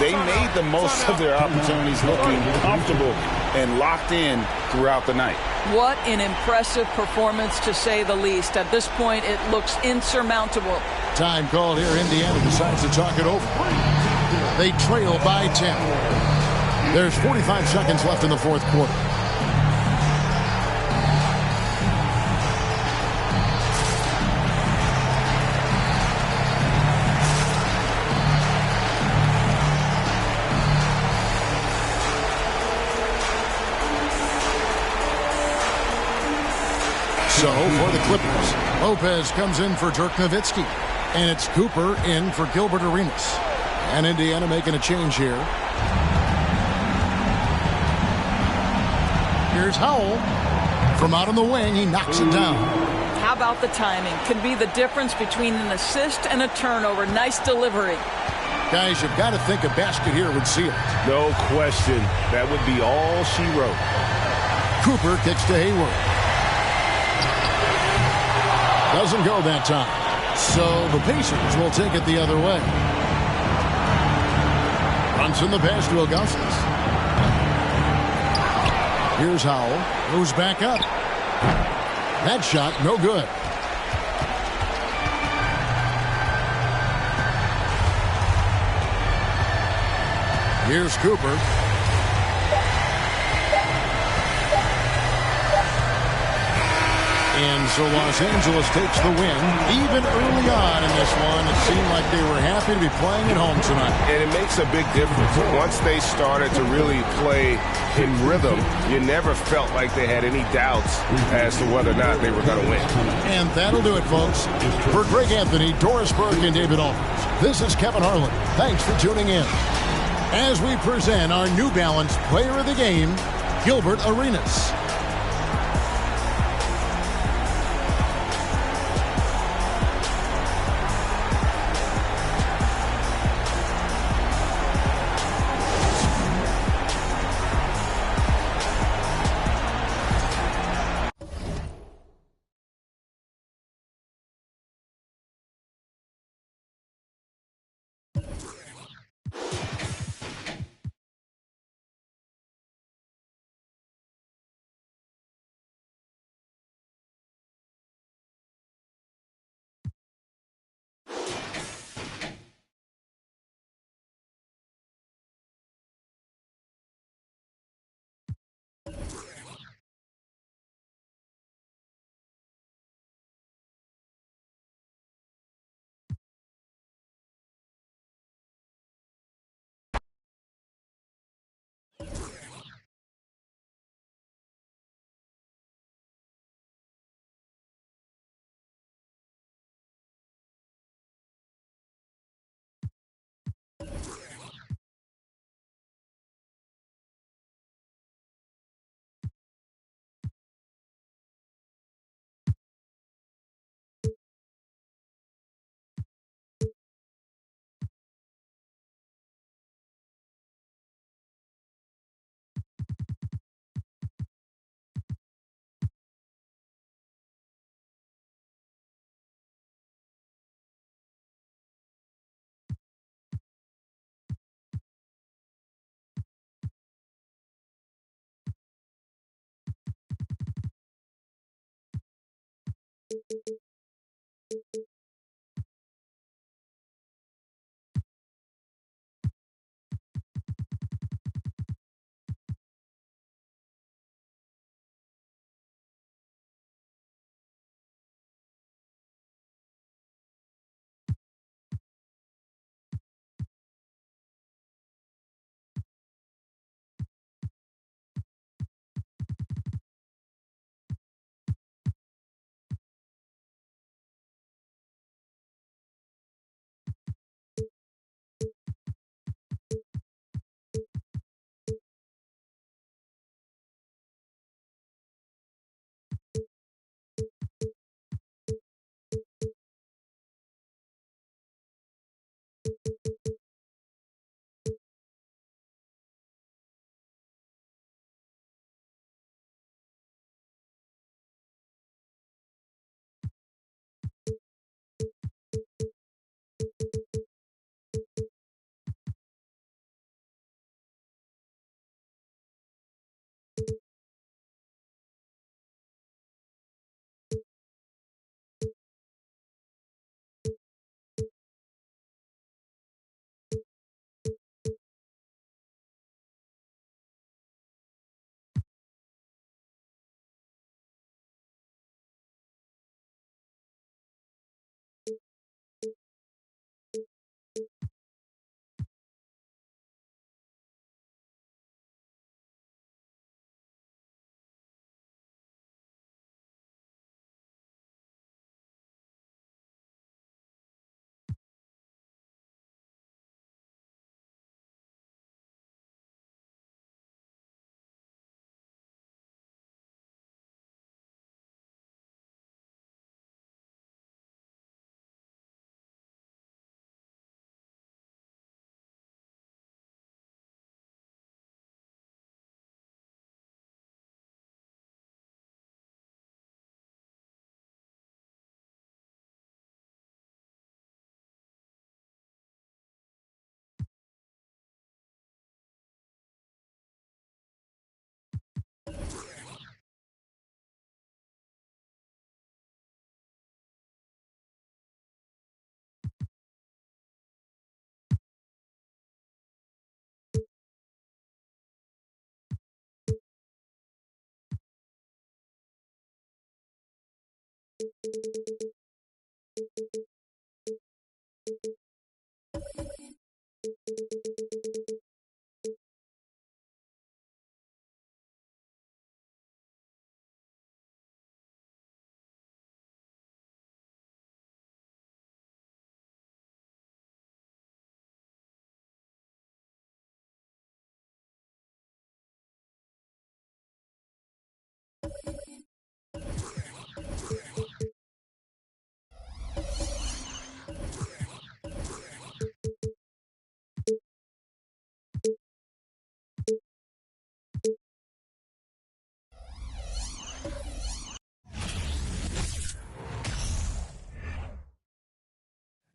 They made the most of their opportunities, looking comfortable and locked in throughout the night. What an impressive performance, to say the least. At this point, it looks insurmountable. Time called here. Indiana decides to talk it over. They trail by 10. There's 45 seconds left in the fourth quarter. So for the Clippers, Lopez comes in for Dirk Nowitzki. And it's Cooper in for Gilbert Arenas. And Indiana making a change here. Here's Howell. From out on the wing, he knocks it down. How about the timing? Could be the difference between an assist and a turnover. Nice delivery. Guys, you've got to think a basket here would seal it. No question. That would be all she wrote. Cooper kicks to Hayward. Doesn't go that time. So the Pacers will take it the other way. Runs in the pass to Augustus. Here's Howell. Moves back up. That shot, no good. Here's Cooper. And so Los Angeles takes the win. Even early on in this one, it seemed like they were happy to be playing at home tonight. And it makes a big difference. Once they started to really play in rhythm, you never felt like they had any doubts as to whether or not they were going to win. And that'll do it, folks. For Greg Anthony, Doris Burke, and David Aldridge, this is Kevin Harlan. Thanks for tuning in. As we present our New Balance Player of the Game, Gilbert Arenas.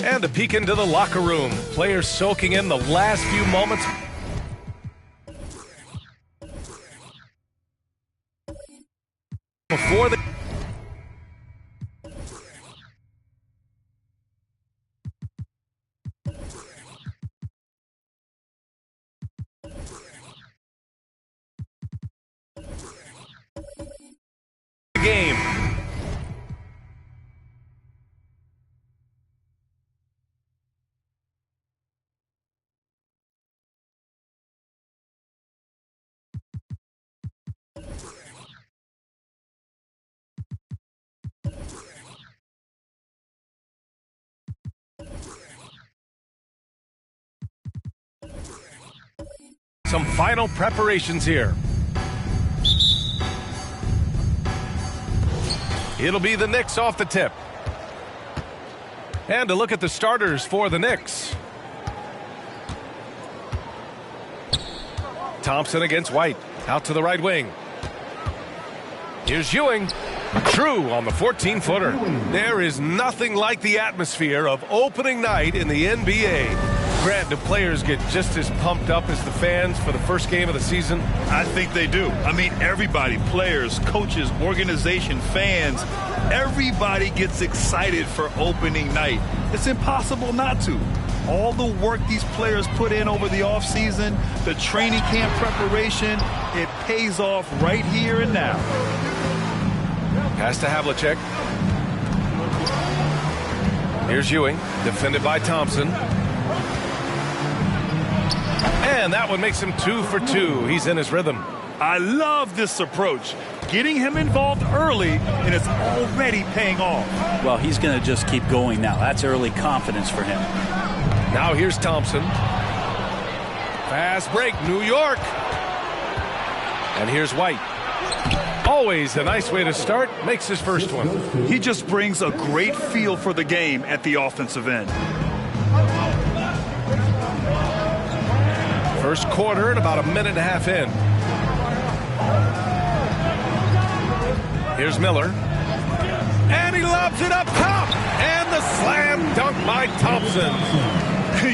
And a peek into the locker room. Players soaking in the last few moments before the game. Some final preparations here. It'll be the Knicks off the tip. And a look at the starters for the Knicks. Thompson against White. Out to the right wing. Here's Ewing. True on the 14-footer. There is nothing like the atmosphere of opening night in the NBA. Grant, do players get just as pumped up as the fans for the first game of the season? I think they do. I mean, everybody, players, coaches, organization, fans, everybody gets excited for opening night. It's impossible not to. All the work these players put in over the offseason, the training camp preparation, it pays off right here and now. Pass to Havlicek. Here's Ewing, defended by Thompson. And that one makes him 2 for 2. He's in his rhythm. I love this approach. Getting him involved early, and it's already paying off. Well, he's going to just keep going now. That's early confidence for him. Now here's Thompson. Fast break, New York. And here's White. Always a nice way to start. Makes his first one. He just brings a great feel for the game at the offensive end. First quarter and about a minute and a half in. Here's Miller. And he lobs it up top. And the slam dunk by Thompson.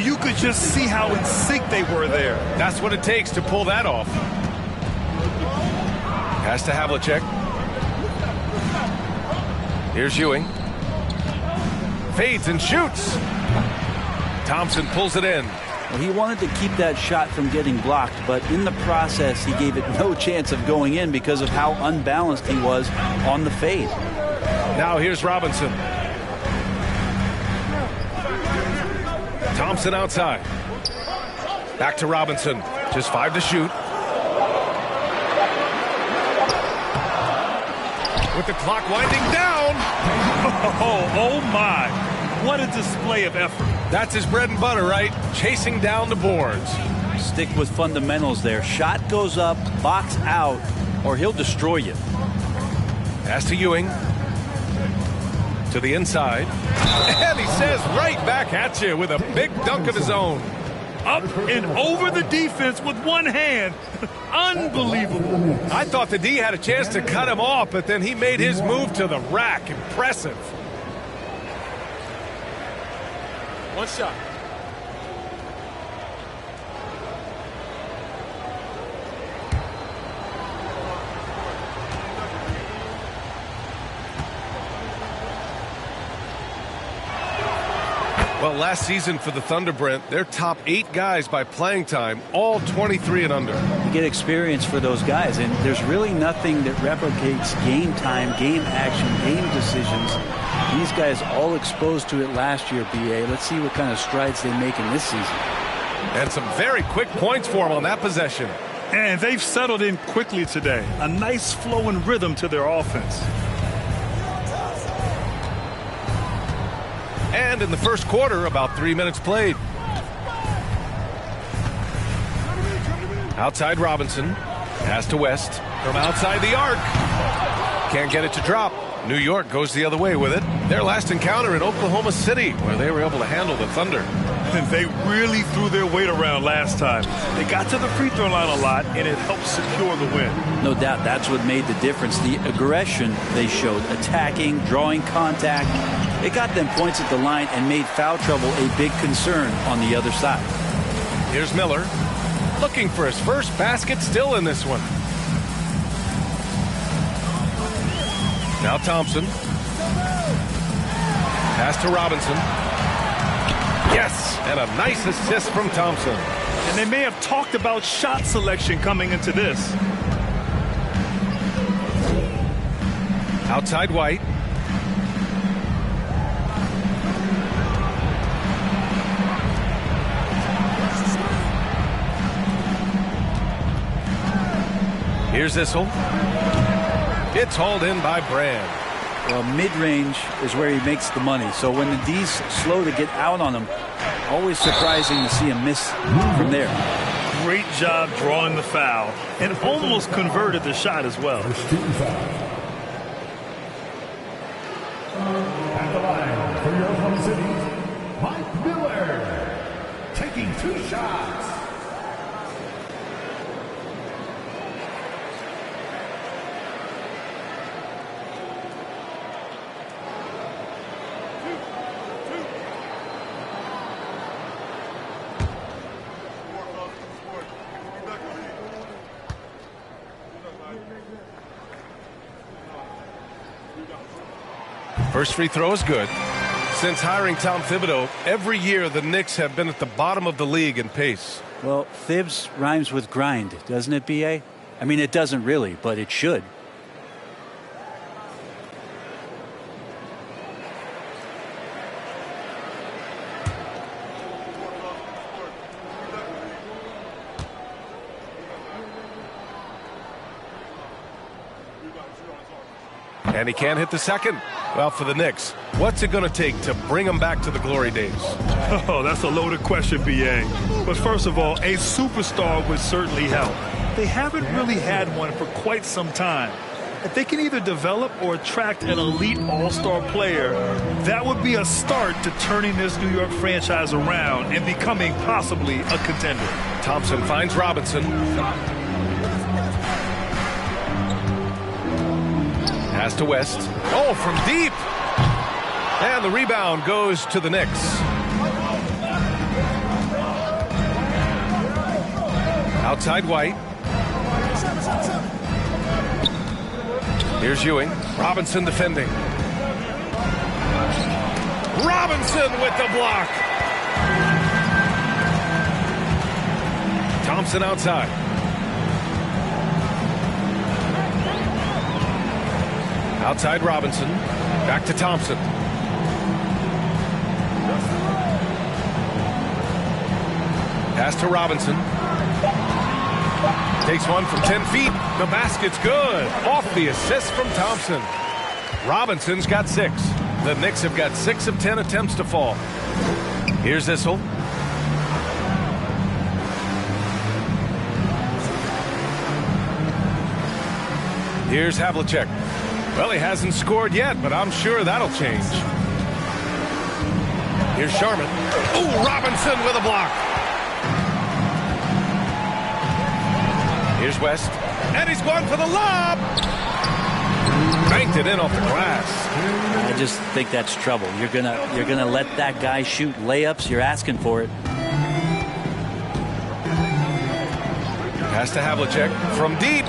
You could just see how in sync they were there. That's what it takes to pull that off. Pass to Havlicek. Here's Ewing. Fades and shoots. Thompson pulls it in. Well, he wanted to keep that shot from getting blocked, but in the process, he gave it no chance of going in because of how unbalanced he was on the fade. Now here's Robinson. Thompson outside. Back to Robinson. Just 5 to shoot. With the clock winding down. Oh my. What a display of effort. That's his bread and butter, right? Chasing down the boards. Stick with fundamentals there. Shot goes up, box out, or he'll destroy you. Pass to Ewing. To the inside. And he says right back at you with a big dunk of his own. Up and over the defense with one hand. Unbelievable. I thought the D had a chance to cut him off, but then he made his move to the rack. Impressive. One shot. Well, last season for the Thunder, Brent, their top 8 guys by playing time, all 23 and under. You get experience for those guys, and there's really nothing that replicates game time, game action, game decisions These guys all exposed to it last year, BA. Let's see what kind of strides they make in this season. And some very quick points for them on that possession. And they've settled in quickly today. A nice flow and rhythm to their offense. And in the first quarter, about 3 minutes played. Outside Robinson. Pass to West. From outside the arc. Can't get it to drop. New York goes the other way with it. Their last encounter in Oklahoma City, where they were able to handle the Thunder. And they really threw their weight around last time. They got to the free throw line a lot, and it helped secure the win. No doubt that's what made the difference. The aggression they showed, attacking, drawing contact. It got them points at the line and made foul trouble a big concern on the other side. Here's Miller, looking for his first basket, still in this one. Now Thompson. Pass to Robinson. Yes, and a nice assist from Thompson. And they may have talked about shot selection coming into this. Outside White. Here's Issel. It's hauled in by Brand. Well, mid-range is where he makes the money. So when the D's slow to get out on him, always surprising to see him miss from there. Great job drawing the foul and almost converted the shot as well. At the line for your Oklahoma City, Mike Miller, taking 2 shots. First free throw is good. Since hiring Tom Thibodeau, every year the Knicks have been at the bottom of the league in pace. Well, Thibs rhymes with grind, doesn't it, B.A.? I mean, it doesn't really, but it should. And he can't hit the second. Well, for the Knicks, what's it going to take to bring them back to the glory days? Oh, that's a loaded question, B.A. But first of all, a superstar would certainly help. They haven't really had one for quite some time. If they can either develop or attract an elite all-star player, that would be a start to turning this New York franchise around and becoming possibly a contender. Thompson finds Robinson. Pass to West. Oh, from deep. And the rebound goes to the Knicks. Outside White. Here's Ewing. Robinson defending. Robinson with the block. Thompson outside. Outside Robinson. Back to Thompson. Pass to Robinson. Takes one from 10 feet. The basket's good. Off the assist from Thompson. Robinson's got 6. The Knicks have got 6 of 10 attempts to fall. Here's Issel. Here's Havlicek. Well, he hasn't scored yet, but I'm sure that'll change. Here's Sharman. Oh, Robinson with a block. Here's West. And he's going for the lob. Banked it in off the glass. I just think that's trouble. You're gonna let that guy shoot layups. You're asking for it. Pass to Havlicek from deep.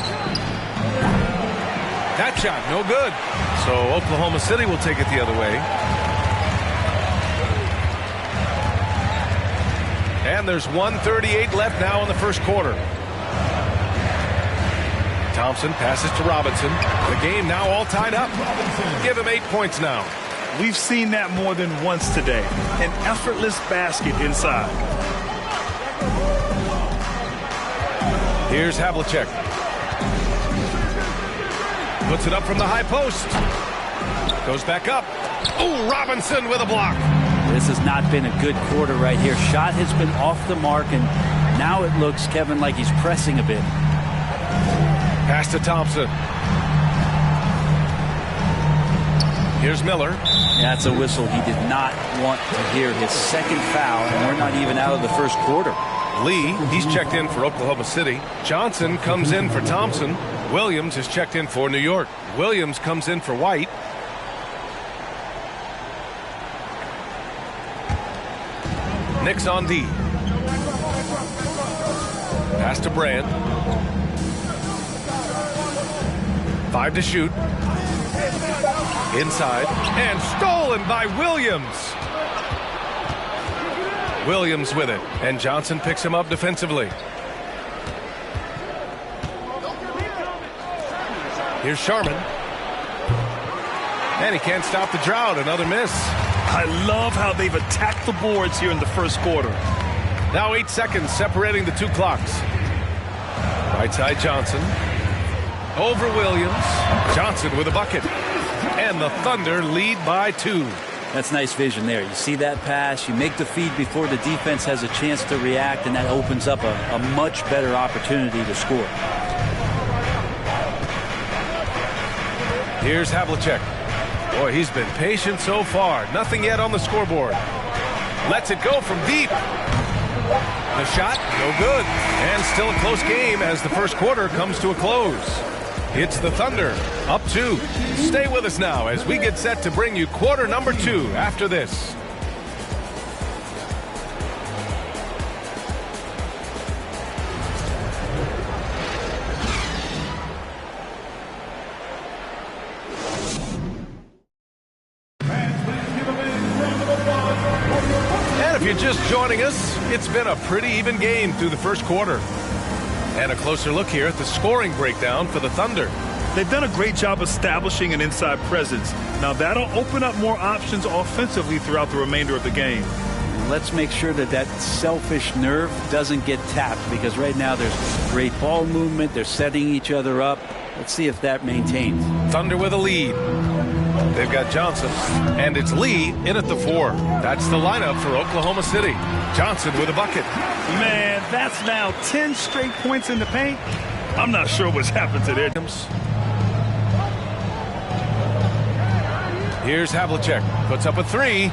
That shot, no good. So Oklahoma City will take it the other way. And there's 1:38 left now in the first quarter. Thompson passes to Robinson. The game now all tied up. Give him 8 points now. We've seen that more than once today. An effortless basket inside. Here's Havlicek. Puts it up from the high post. Goes back up. Oh, Robinson with a block. This has not been a good quarter right here. Shot has been off the mark, and now it looks, Kevin, like he's pressing a bit. Pass to Thompson. Here's Miller. That's a whistle he did not want to hear. His second foul, and we're not even out of the first quarter. Lee, he's checked in for Oklahoma City. Johnson comes in for Thompson. Williams is checked in for New York. Williams comes in for White. Knicks on D. Pass to Brand. 5 to shoot. Inside. And stolen by Williams. Williams with it. And Johnson picks him up defensively. Here's Sharman. And he can't stop the drought. Another miss. I love how they've attacked the boards here in the first quarter. Now 8 seconds separating the two clocks. Right side Johnson. Over Williams. Johnson with a bucket. And the Thunder lead by 2. That's nice vision there. You see that pass, you make the feed before the defense has a chance to react, and that opens up a much better opportunity to score. Here's Havlicek. Boy, he's been patient so far. Nothing yet on the scoreboard. Lets it go from deep. The shot, no good. And still a close game as the first quarter comes to a close. It's the Thunder, up 2. Stay with us now as we get set to bring you quarter number 2 after this. And if you're just joining us, it's been a pretty even game through the first quarter. And a closer look here at the scoring breakdown for the Thunder. They've done a great job establishing an inside presence. Now that'll open up more options offensively throughout the remainder of the game. Let's make sure that that selfish nerve doesn't get tapped, because right now there's great ball movement. They're setting each other up. Let's see if that maintains. Thunder with a lead. They've got Johnson, and it's Lee in at the 4. That's the lineup for Oklahoma City. Johnson with a bucket. Man, that's now 10 straight points in the paint. I'm not sure what's happened to their teams. Here's Havlicek. Puts up a 3.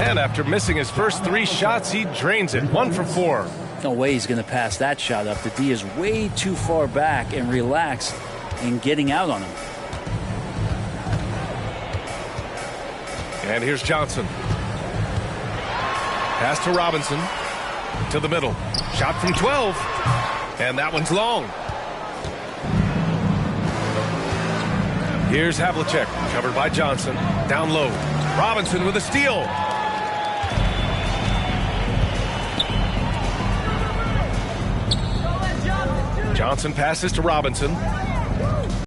And after missing his first 3 shots, he drains it. 1 for 4. No way he's going to pass that shot up. The D is way too far back and relaxed in getting out on him. And here's Johnson. Pass to Robinson. To the middle. Shot from 12. And that one's long. Here's Havlicek. Covered by Johnson. Down low. Robinson with a steal. Johnson passes to Robinson.